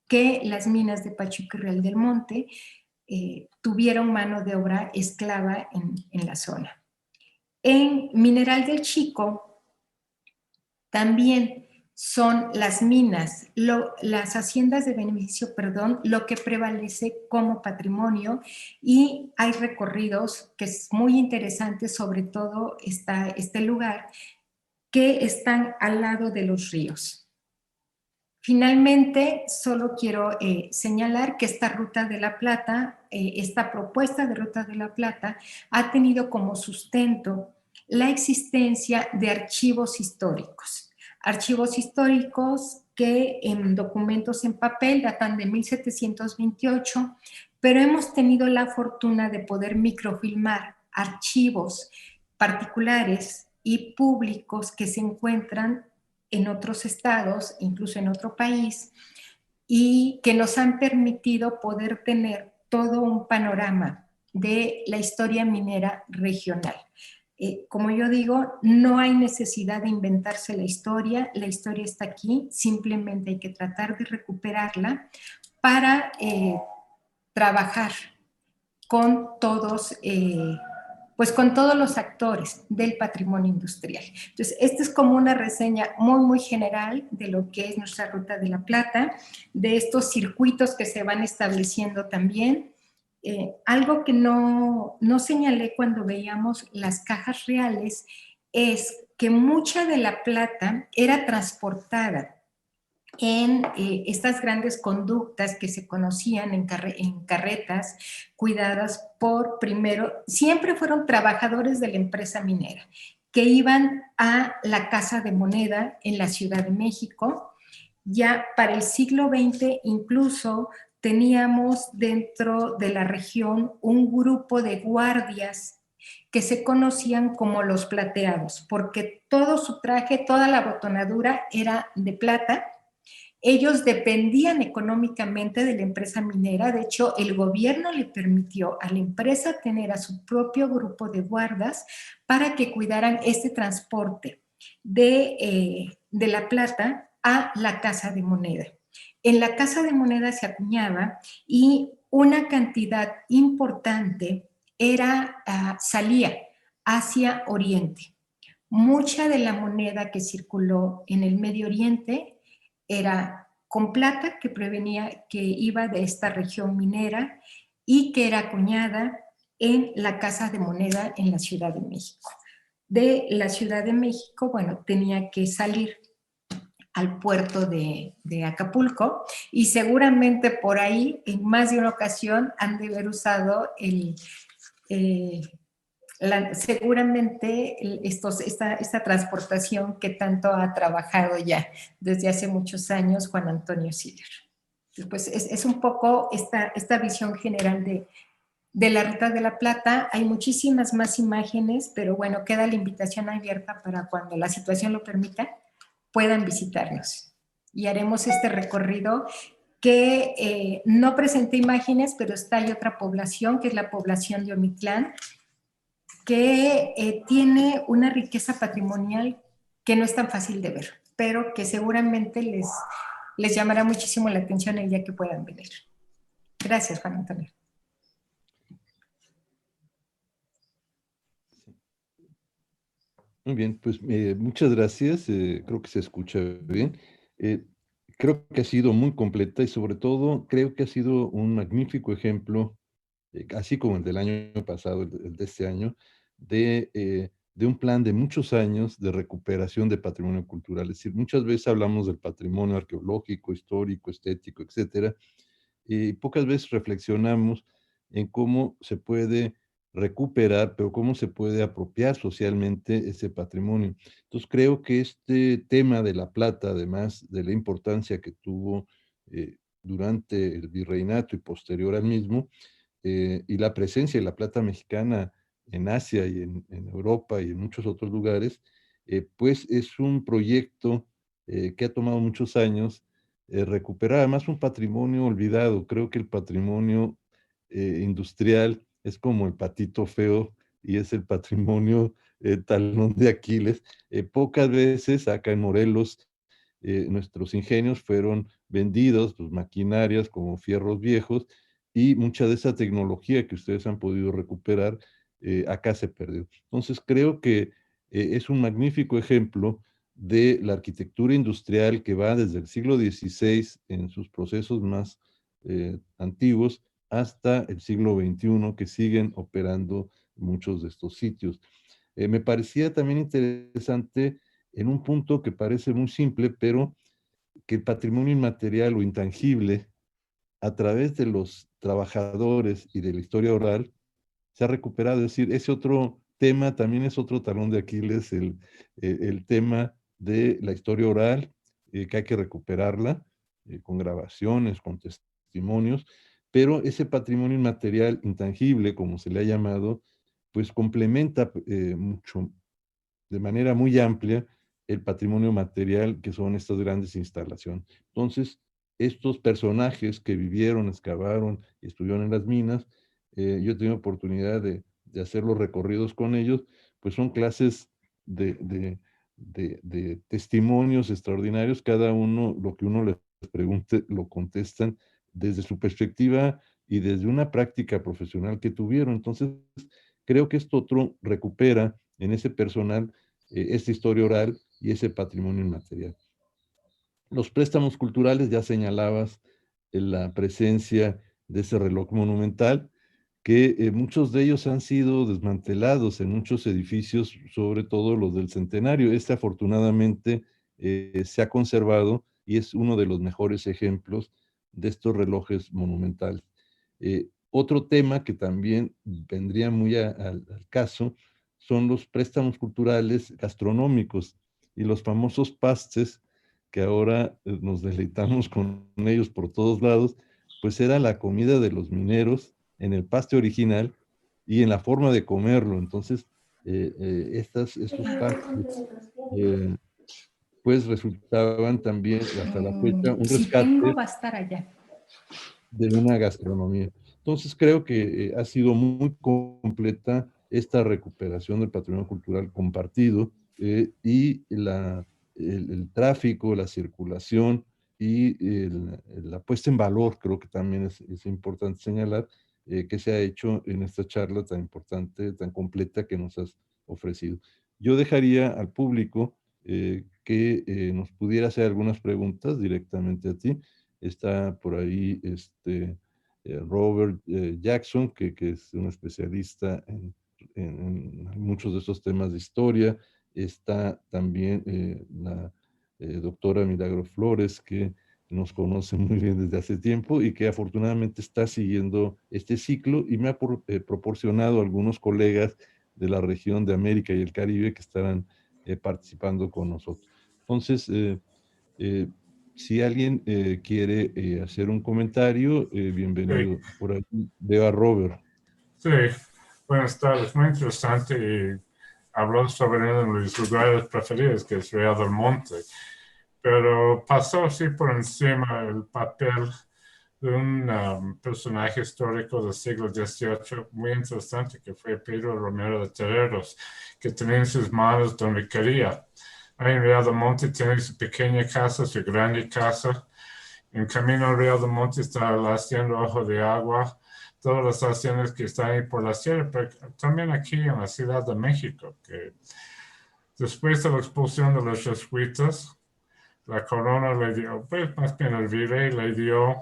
que las minas de Pachuca y Real del Monte tuvieron mano de obra esclava en la zona. En Mineral del Chico también son las minas, las haciendas de beneficio, perdón, lo que prevalece como patrimonio, y hay recorridos que es muy interesante, sobre todo está este lugar, que están al lado de los ríos. Finalmente, solo quiero señalar que esta Ruta de la Plata, esta propuesta de Ruta de la Plata, ha tenido como sustento la existencia de archivos históricos. Archivos históricos que en documentos en papel datan de 1728, pero hemos tenido la fortuna de poder microfilmar archivos particulares y públicos que se encuentran en otros estados, incluso en otro país, y que nos han permitido poder tener todo un panorama de la historia minera regional. Como yo digo, no hay necesidad de inventarse la historia está aquí, simplemente hay que tratar de recuperarla para trabajar con todos pues con todos los actores del patrimonio industrial. Entonces, esta es como una reseña muy general de lo que es nuestra Ruta de la Plata, de estos circuitos que se van estableciendo también. Algo que no señalé cuando veíamos las cajas reales es que mucha de la plata era transportada en estas grandes conductas que se conocían en carretas cuidadas por, primero, siempre fueron trabajadores de la empresa minera que iban a la Casa de Moneda en la Ciudad de México. Ya para el siglo XX incluso teníamos dentro de la región un grupo de guardias que se conocían como los plateados, porque todo su traje, toda la botonadura era de plata. Ellos dependían económicamente de la empresa minera. De hecho, el gobierno le permitió a la empresa tener a su propio grupo de guardas para que cuidaran este transporte de la plata a la Casa de Moneda. En la Casa de Moneda se acuñaba y una cantidad importante salía hacia Oriente. Mucha de la moneda que circuló en el Medio Oriente era con plata que provenía, que iba de esta región minera y que era acuñada en la Casa de Moneda en la Ciudad de México. De la Ciudad de México, bueno, tenía que salir al puerto de Acapulco, y seguramente por ahí en más de una ocasión han de haber usado seguramente esta transportación que tanto ha trabajado ya desde hace muchos años Juan Antonio Siller. Pues es un poco esta visión general de la Ruta de la Plata. Hay muchísimas más imágenes, pero bueno, queda la invitación abierta para cuando la situación lo permita, puedan visitarnos. Y haremos este recorrido que no presenta imágenes, pero hay otra población, que es la población de Omitlán, que tiene una riqueza patrimonial que no es tan fácil de ver, pero que seguramente les llamará muchísimo la atención el día que puedan venir. Gracias, Juan Antonio. Muy bien, pues muchas gracias. Creo que se escucha bien. Creo que ha sido muy completa y sobre todo creo que ha sido un magnífico ejemplo, así como el del año pasado, el de este año, de un plan de muchos años de recuperación de patrimonio cultural. Es decir, muchas veces hablamos del patrimonio arqueológico, histórico, estético, etcétera, y pocas veces reflexionamos en cómo se puede recuperar, pero cómo se puede apropiar socialmente ese patrimonio. Entonces creo que este tema de la plata, además de la importancia que tuvo durante el virreinato y posterior al mismo, y la presencia de la plata mexicana en Asia y en Europa y en muchos otros lugares, pues es un proyecto que ha tomado muchos años recuperar, además un patrimonio olvidado. Creo que el patrimonio industrial es como el patito feo y es el patrimonio talón de Aquiles. Pocas veces acá en Morelos nuestros ingenios fueron vendidos, pues maquinarias como fierros viejos, y mucha de esa tecnología que ustedes han podido recuperar acá se perdió. Entonces creo que es un magnífico ejemplo de la arquitectura industrial que va desde el siglo XVI en sus procesos más antiguos hasta el siglo XXI, que siguen operando muchos de estos sitios. Me parecía también interesante en un punto que parece muy simple, pero que el patrimonio inmaterial o intangible, a través de los trabajadores y de la historia oral, se ha recuperado. Es decir, ese otro tema también es otro talón de Aquiles, el tema de la historia oral, que hay que recuperarla con grabaciones, con testimonios, pero ese patrimonio inmaterial intangible, como se le ha llamado, pues complementa mucho, de manera muy amplia, el patrimonio material que son estas grandes instalaciones. Entonces, estos personajes que vivieron, excavaron, estuvieron en las minas, yo he tenido oportunidad de hacer los recorridos con ellos, pues son clases de testimonios extraordinarios, cada uno, lo que uno les pregunte, lo contestan desde su perspectiva y desde una práctica profesional que tuvieron. Entonces, creo que esto otro recupera en ese personal esta historia oral y ese patrimonio inmaterial. Los préstamos culturales, ya señalabas la presencia de ese reloj monumental, que muchos de ellos han sido desmantelados en muchos edificios, sobre todo los del Centenario. Este afortunadamente se ha conservado y es uno de los mejores ejemplos de estos relojes monumentales. Otro tema que también vendría muy al caso son los préstamos culturales gastronómicos y los famosos pastes que ahora nos deleitamos con ellos por todos lados, pues era la comida de los mineros en el paste original y en la forma de comerlo. Entonces, estos pastes, pues resultaban también hasta la fecha un Si tengo, rescate va a estar allá. de una gastronomía. Entonces creo que ha sido muy completa esta recuperación del patrimonio cultural compartido y el tráfico, la circulación y la puesta en valor, creo que también es importante señalar, que se ha hecho en esta charla tan importante, tan completa que nos has ofrecido. Yo dejaría al público que nos pudiera hacer algunas preguntas directamente a ti. Está por ahí Robert Jackson, que es un especialista en muchos de estos temas de historia. Está también la doctora Milagro Flores, que nos conoce muy bien desde hace tiempo y que afortunadamente está siguiendo este ciclo y me ha proporcionado algunos colegas de la región de América y el Caribe que estarán participando con nosotros. Entonces, eh, si alguien quiere hacer un comentario, Sí, bienvenido. Por ahí veo a Robert. sí, buenas tardes, muy interesante y habló sobre uno de mis lugares preferidos, que es Real del Monte, pero pasó así por encima el papel de un personaje histórico del siglo XVIII muy interesante, que fue Pedro Romero de Terreros, que tenía en sus manos donde quería. Ahí en Real del Monte tiene su pequeña casa, su grande casa. En camino al Real del Monte está la hacienda Ojo de Agua, todas las haciendas que están ahí por la sierra, pero también aquí en la Ciudad de México, que después de la expulsión de los jesuitas, la corona le dio, pues más bien el virrey le dio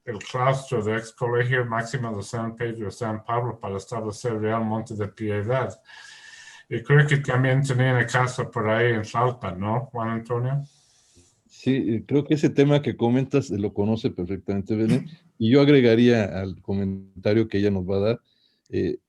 el claustro del ex colegio máximo de San Pedro y San Pablo para establecer el Real Monte de Piedad. Y creo que también tenía una casa por ahí en Tlalpan, ¿no, Juan Antonio? Sí, creo que ese tema que comentas lo conoce perfectamente Belén, y yo agregaría al comentario que ella nos va a dar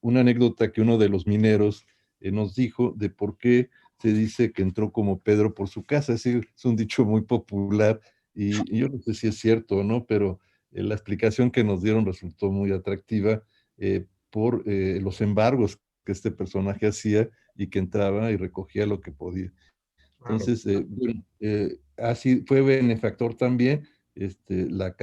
una anécdota que uno de los mineros nos dijo de por qué se dice que entró como Pedro por su casa. Es un dicho muy popular y yo no sé si es cierto o no, pero la explicación que nos dieron resultó muy atractiva por los embargos que este personaje hacía y que entraba y recogía lo que podía. Claro. Entonces, bueno, así fue benefactor también. La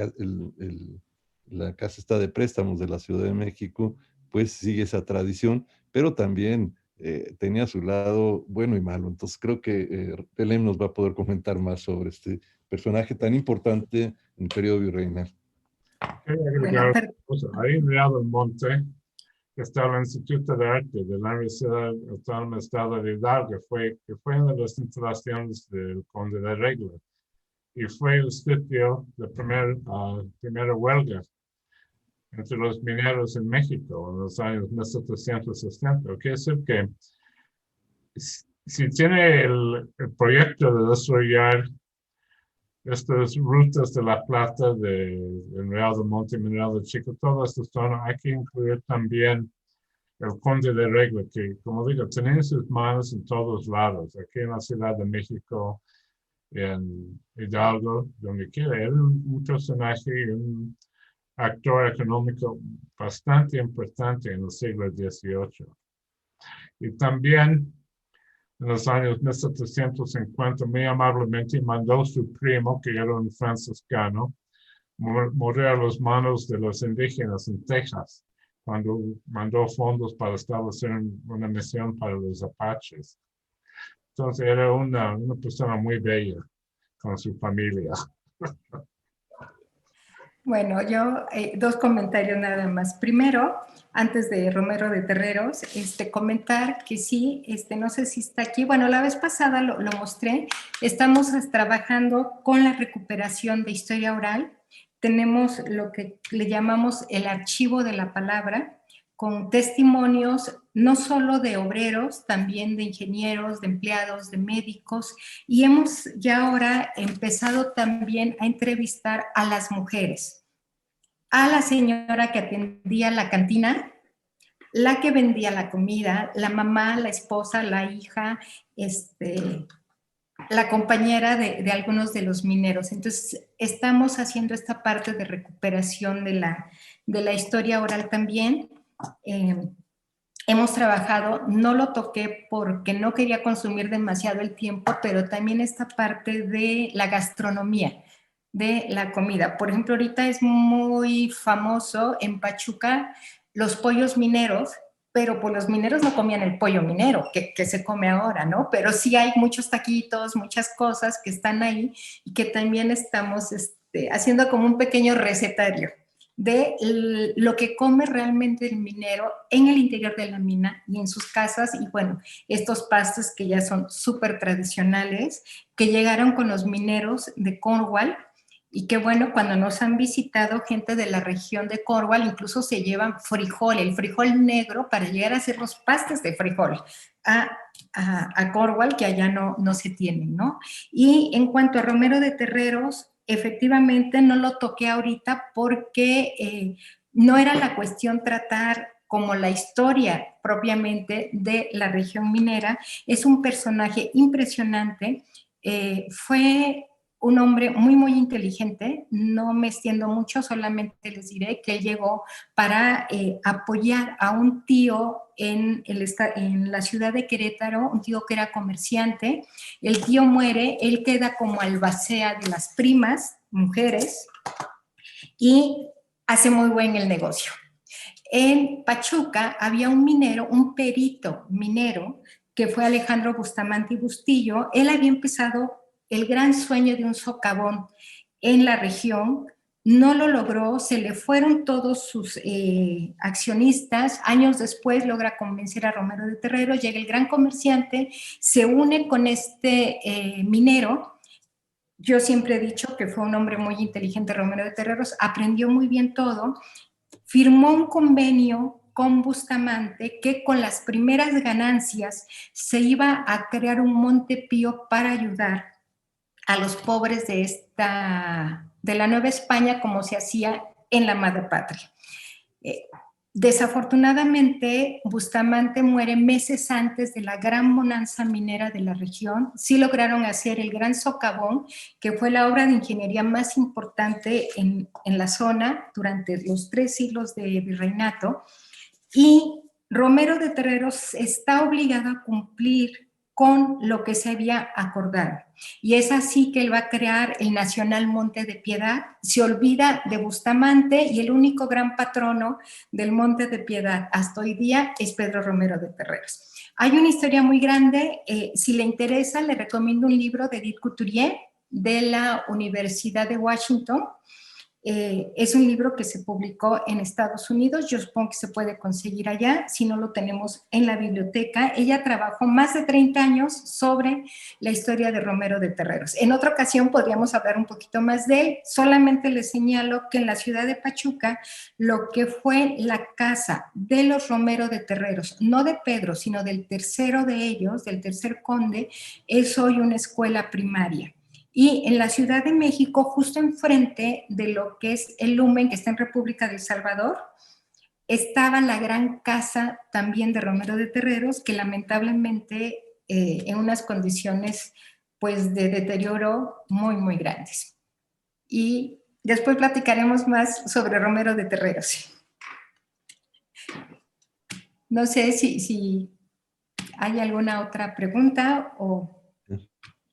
casa está de préstamos de la Ciudad de México, pues sigue esa tradición, pero también tenía su lado bueno y malo. Entonces, creo que Belén nos va a poder comentar más sobre este personaje tan importante en el periodo virreinal. Quería Bueno, agregar Ahí en Real del Monte está el Instituto de Arte de la Universidad Autónoma del Estado de Hidalgo, que fue una de las instalaciones del Conde de Regla. Y fue el sitio de primera huelga entre los mineros en México en los años 1760. Quiere decir que si tiene el proyecto de desarrollar estas rutas de la plata en Real del Monte, Mineral de Chico, toda esta zona, hay que incluir también el Conde de Regla, que, como digo, tenía sus manos en todos lados, aquí en la Ciudad de México, en Hidalgo, donde quiera. Era un personaje y un actor económico bastante importante en el siglo XVIII. Y también en los años 1750, muy amablemente mandó su primo, que era un franciscano, morir a las manos de los indígenas en Texas, cuando mandó fondos para establecer una misión para los apaches. Entonces era una persona muy bella con su familia. Bueno, yo dos comentarios nada más. Primero, antes de Romero de Terreros, comentar que sí, no sé si está aquí. Bueno, la vez pasada lo mostré. Estamos trabajando con la recuperación de historia oral. Tenemos lo que le llamamos el archivo de la palabra, con testimonios no solo de obreros, también de ingenieros, de empleados, de médicos, y hemos ya ahora empezado también a entrevistar a las mujeres, a la señora que atendía la cantina, la que vendía la comida, la mamá, la esposa, la hija, la compañera de algunos de los mineros. Entonces, estamos haciendo esta parte de recuperación de la historia oral también. Hemos trabajado, no lo toqué porque no quería consumir demasiado el tiempo, pero también esta parte de la gastronomía, de la comida. Por ejemplo, ahorita es muy famoso en Pachuca los pollos mineros, pero pues los mineros no comían el pollo minero que se come ahora, ¿no? Pero sí hay muchos taquitos, muchas cosas que están ahí y que también estamos haciendo como un pequeño recetario de lo que come realmente el minero en el interior de la mina y en sus casas. Y bueno, estos pastos que ya son súper tradicionales, que llegaron con los mineros de Cornwall, y que bueno, cuando nos han visitado gente de la región de Cornwall, incluso se llevan frijol, el frijol negro, para llegar a hacer los pastes de frijol a Cornwall, que allá no se tienen, ¿no? Y en cuanto a Romero de Terreros, efectivamente no lo toqué ahorita porque no era la cuestión tratar como la historia propiamente de la región minera. Es un personaje impresionante, fue un hombre muy, muy inteligente. No me extiendo mucho, solamente les diré que él llegó para apoyar a un tío en la ciudad de Querétaro, un tío que era comerciante. El tío muere, él queda como albacea de las primas, mujeres, y hace muy buen el negocio. En Pachuca había un minero, un perito minero, que fue Alejandro Bustamante y Bustillo. Él había empezado el gran sueño de un socavón en la región, no lo logró, se le fueron todos sus accionistas. Años después logra convencer a Romero de Terreros, llega el gran comerciante, se une con este minero. Yo siempre he dicho que fue un hombre muy inteligente, Romero de Terreros, aprendió muy bien todo, firmó un convenio con Bustamante que con las primeras ganancias se iba a crear un Monte Pío para ayudar a los pobres de la Nueva España, como se hacía en la madre patria. Desafortunadamente, Bustamante muere meses antes de la gran bonanza minera de la región. Sí lograron hacer el Gran Socavón, que fue la obra de ingeniería más importante en la zona durante los 3 siglos de virreinato. Y Romero de Terreros está obligado a cumplir con lo que se había acordado. Y es así que él va a crear el Nacional Monte de Piedad. Se olvida de Bustamante y el único gran patrono del Monte de Piedad hasta hoy día es Pedro Romero de Terreros. Hay una historia muy grande. Si le interesa, le recomiendo un libro de Edith Couturier de la Universidad de Washington. Es un libro que se publicó en Estados Unidos, yo supongo que se puede conseguir allá, si no lo tenemos en la biblioteca. Ella trabajó más de 30 años sobre la historia de Romero de Terreros. En otra ocasión podríamos hablar un poquito más de él, solamente les señalo que en la ciudad de Pachuca, lo que fue la casa de los Romero de Terreros, no de Pedro, sino del tercero de ellos, del tercer conde, es hoy una escuela primaria. Y en la Ciudad de México, justo enfrente de lo que es el Lumen, que está en República del Salvador, estaba la gran casa también de Romero de Terreros, que lamentablemente en unas condiciones pues de deterioro muy, muy grandes. Y después platicaremos más sobre Romero de Terreros. No sé si hay alguna otra pregunta o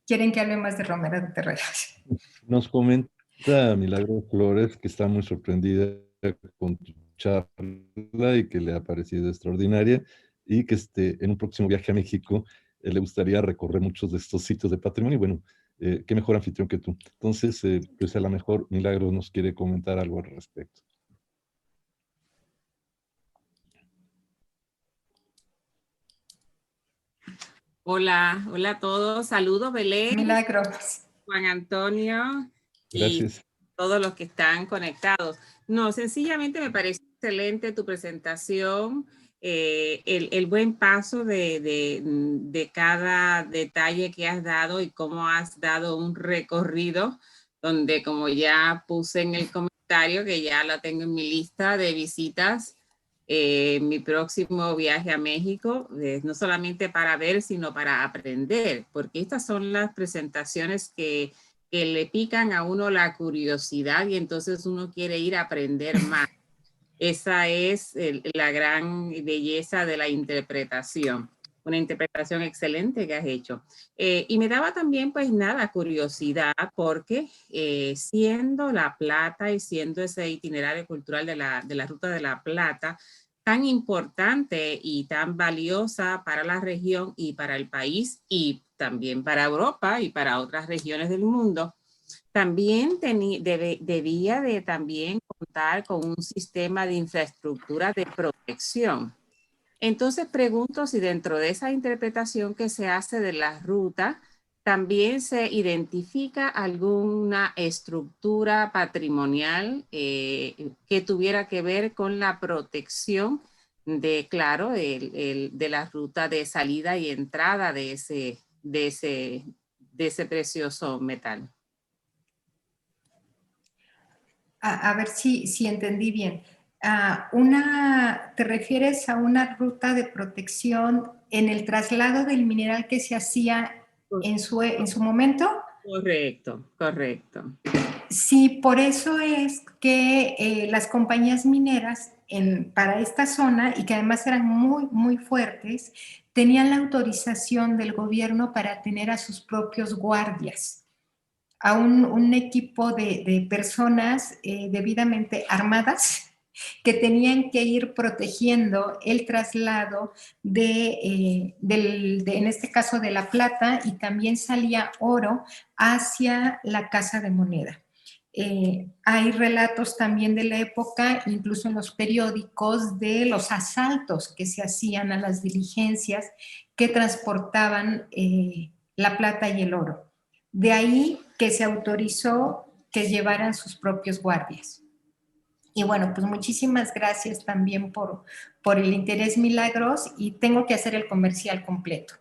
quieren que hable más de Romero de Terreros. Nos comenta Milagro Flores que está muy sorprendida con tu charla y que le ha parecido extraordinaria y que en un próximo viaje a México le gustaría recorrer muchos de estos sitios de patrimonio. Y bueno, qué mejor anfitrión que tú. Entonces, pues a lo mejor Milagro nos quiere comentar algo al respecto. Hola, hola a todos. Saludos, Belén, Milagros. Juan Antonio y Gracias. todos los que están conectados. No, sencillamente me parece excelente tu presentación, el buen paso de cada detalle que has dado y cómo has dado un recorrido donde, como ya puse en el comentario, que ya la tengo en mi lista de visitas, mi próximo viaje a México, no solamente para ver, sino para aprender, porque estas son las presentaciones que le pican a uno la curiosidad y entonces uno quiere ir a aprender más. Esa es la gran belleza de la interpretación. Una interpretación excelente que has hecho. Y me daba también, pues nada, curiosidad, porque siendo La Plata y siendo ese itinerario cultural de la Ruta de la Plata tan importante y tan valiosa para la región y para el país y también para Europa y para otras regiones del mundo, también debía de también contar con un sistema de infraestructura de protección. Entonces pregunto si dentro de esa interpretación que se hace de la ruta, también se identifica alguna estructura patrimonial que tuviera que ver con la protección claro, de la ruta de salida y entrada de ese precioso metal. A ver si entendí bien. ¿Te refieres a una ruta de protección en el traslado del mineral que se hacía en su momento? Correcto, correcto. Sí, por eso es que las compañías mineras para esta zona, y que además eran muy, muy fuertes, tenían la autorización del gobierno para tener a sus propios guardias, a un equipo de personas debidamente armadas que tenían que ir protegiendo el traslado en este caso de la plata, y también salía oro hacia la Casa de Moneda. Hay relatos también de la época, incluso en los periódicos, de los asaltos que se hacían a las diligencias que transportaban la plata y el oro. De ahí que se autorizó que llevaran sus propios guardias. Y bueno, pues muchísimas gracias también por el interés, Milagros, y tengo que hacer el comercial completo.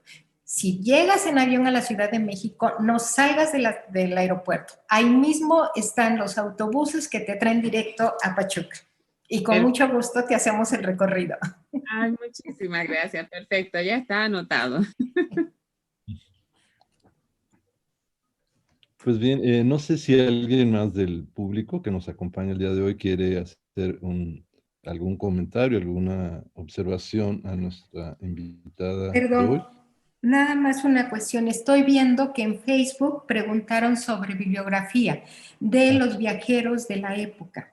Si llegas en avión a la Ciudad de México, no salgas del aeropuerto. Ahí mismo están los autobuses que te traen directo a Pachuca. Y con mucho gusto te hacemos el recorrido. Ay, muchísimas gracias. Perfecto, ya está anotado. Pues bien, no sé si alguien más del público que nos acompaña el día de hoy quiere hacer algún comentario, alguna observación a nuestra invitada de hoy. Nada más una cuestión. Estoy viendo que en Facebook preguntaron sobre bibliografía de los viajeros de la época.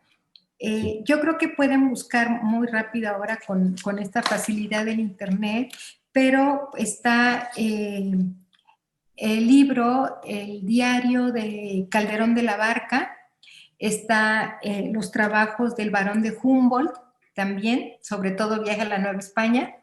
Sí. Yo creo que pueden buscar muy rápido ahora con esta facilidad del internet, pero está el libro, el diario de Calderón de la Barca, Está los trabajos del Barón de Humboldt también, sobre todo Viaje a la Nueva España,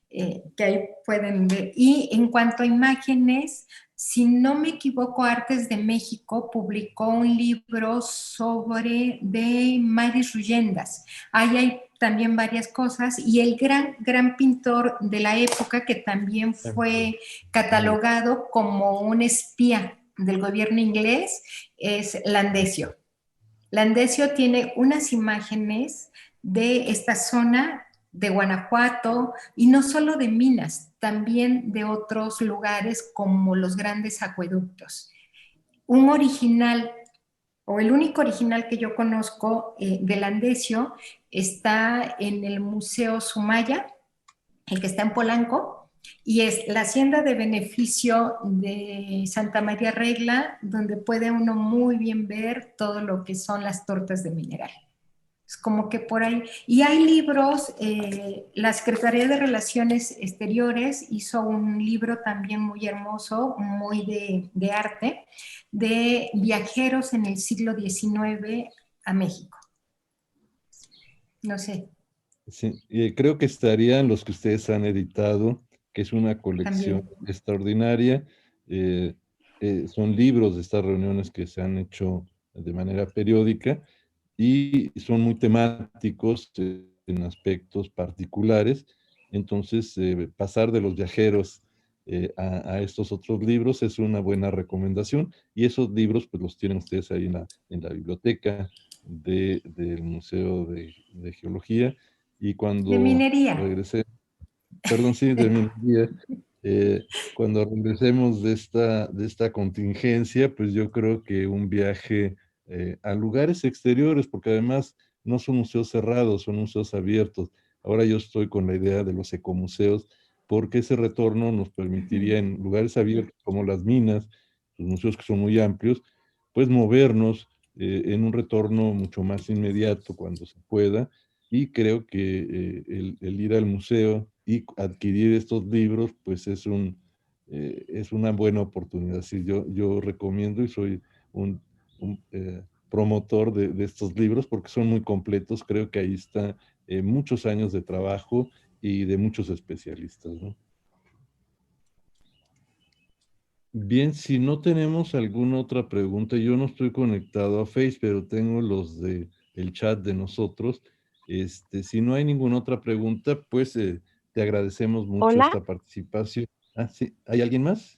que ahí pueden ver. Y en cuanto a imágenes, si no me equivoco, Artes de México publicó un libro sobre de Maris Ruyendas. Ahí hay también varias cosas, y el gran pintor de la época, que también fue catalogado como un espía del gobierno inglés, es Landesio. Landesio tiene unas imágenes de esta zona de Guanajuato, y no solo de minas, también de otros lugares como los grandes acueductos. Un original, o el único original que yo conozco de Landesio, está en el Museo Sumaya, el que está en Polanco, y es la hacienda de beneficio de Santa María Regla, donde puede uno muy bien ver todo lo que son las tortas de mineral. Es como que por ahí. Y hay libros, la Secretaría de Relaciones Exteriores hizo un libro también muy hermoso, muy de arte, de viajeros en el siglo XIX a México. No sé. Sí, creo que estarían los que ustedes han editado, que es una colección También. extraordinaria. Eh, Son libros de estas reuniones que se han hecho de manera periódica y son muy temáticos en aspectos particulares. Entonces, pasar de los viajeros a estos otros libros es una buena recomendación, y esos libros pues los tienen ustedes ahí en la biblioteca del Museo de Geología. Y De cuando minería. regrese, perdón, sí, de minería, cuando regresemos de esta contingencia, pues yo creo que un viaje a lugares exteriores, porque además no son museos cerrados, son museos abiertos. Ahora yo estoy con la idea de los ecomuseos, porque ese retorno nos permitiría en lugares abiertos como las minas, los museos que son muy amplios, pues movernos en un retorno mucho más inmediato cuando se pueda. Y creo que el ir al museo y adquirir estos libros, pues es una buena oportunidad. Sí, yo recomiendo y soy un, un promotor de estos libros porque son muy completos. Creo que ahí está muchos años de trabajo y de muchos especialistas, ¿no? Bien, si no tenemos alguna otra pregunta, yo no estoy conectado a Face, pero tengo los de el chat de nosotros. Si no hay ninguna otra pregunta, pues te agradecemos mucho Hola, esta participación. Ah, sí, ¿hay alguien más?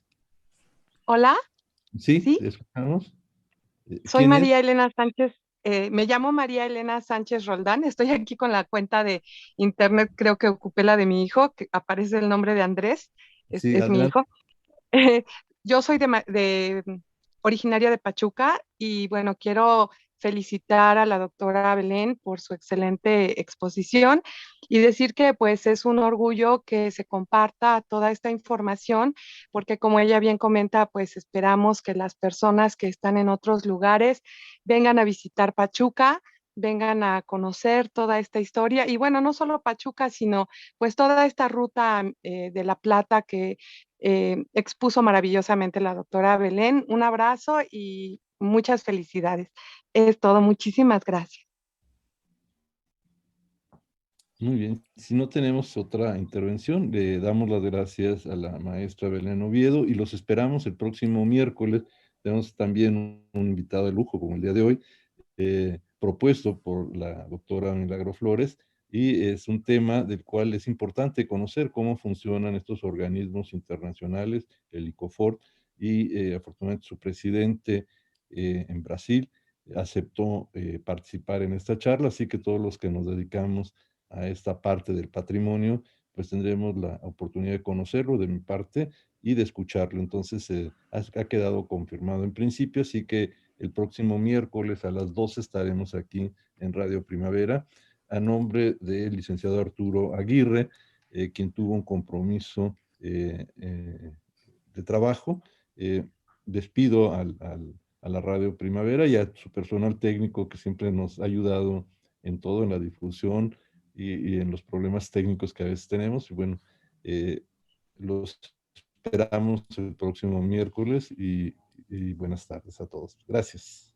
hola, Sí, sí, ¿te escuchamos? soy ¿Quién es? María Elena Sánchez, me llamo María Elena Sánchez Roldán, estoy aquí con la cuenta de internet, creo que ocupé la de mi hijo, que aparece el nombre de Andrés, Sí, es mi adelante. hijo. Yo soy originaria de Pachuca y bueno, quiero felicitar a la doctora Belén por su excelente exposición y decir que pues es un orgullo que se comparta toda esta información, porque como ella bien comenta, pues esperamos que las personas que están en otros lugares vengan a visitar Pachuca, vengan a conocer toda esta historia y bueno, no solo Pachuca, sino pues toda esta ruta de La Plata que expuso maravillosamente la doctora Belén. Un abrazo y muchas felicidades. Es todo. Muchísimas gracias. Muy bien, si no tenemos otra intervención, le damos las gracias a la maestra Belén Oviedo y los esperamos el próximo miércoles. Tenemos también un invitado de lujo como el día de hoy, propuesto por la doctora Milagro Flores, y es un tema del cual es importante conocer cómo funcionan estos organismos internacionales, el ICOFOR, y afortunadamente su presidente en Brasil aceptó participar en esta charla, así que todos los que nos dedicamos a esta parte del patrimonio, pues tendremos la oportunidad de conocerlo de mi parte y de escucharlo. Entonces, ha quedado confirmado en principio, así que el próximo miércoles a las 12 estaremos aquí en Radio Primavera, a nombre del licenciado Arturo Aguirre, quien tuvo un compromiso de trabajo. Despido a la Radio Primavera y a su personal técnico que siempre nos ha ayudado en todo, en la difusión y en los problemas técnicos que a veces tenemos. Y bueno, los esperamos el próximo miércoles y buenas tardes a todos. Gracias.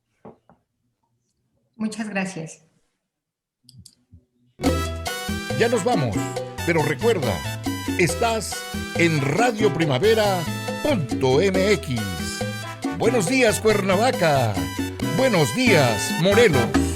Muchas gracias. Ya nos vamos, pero recuerda, estás en radioprimavera.mx. Buenos días, Cuernavaca. Buenos días, Morelos.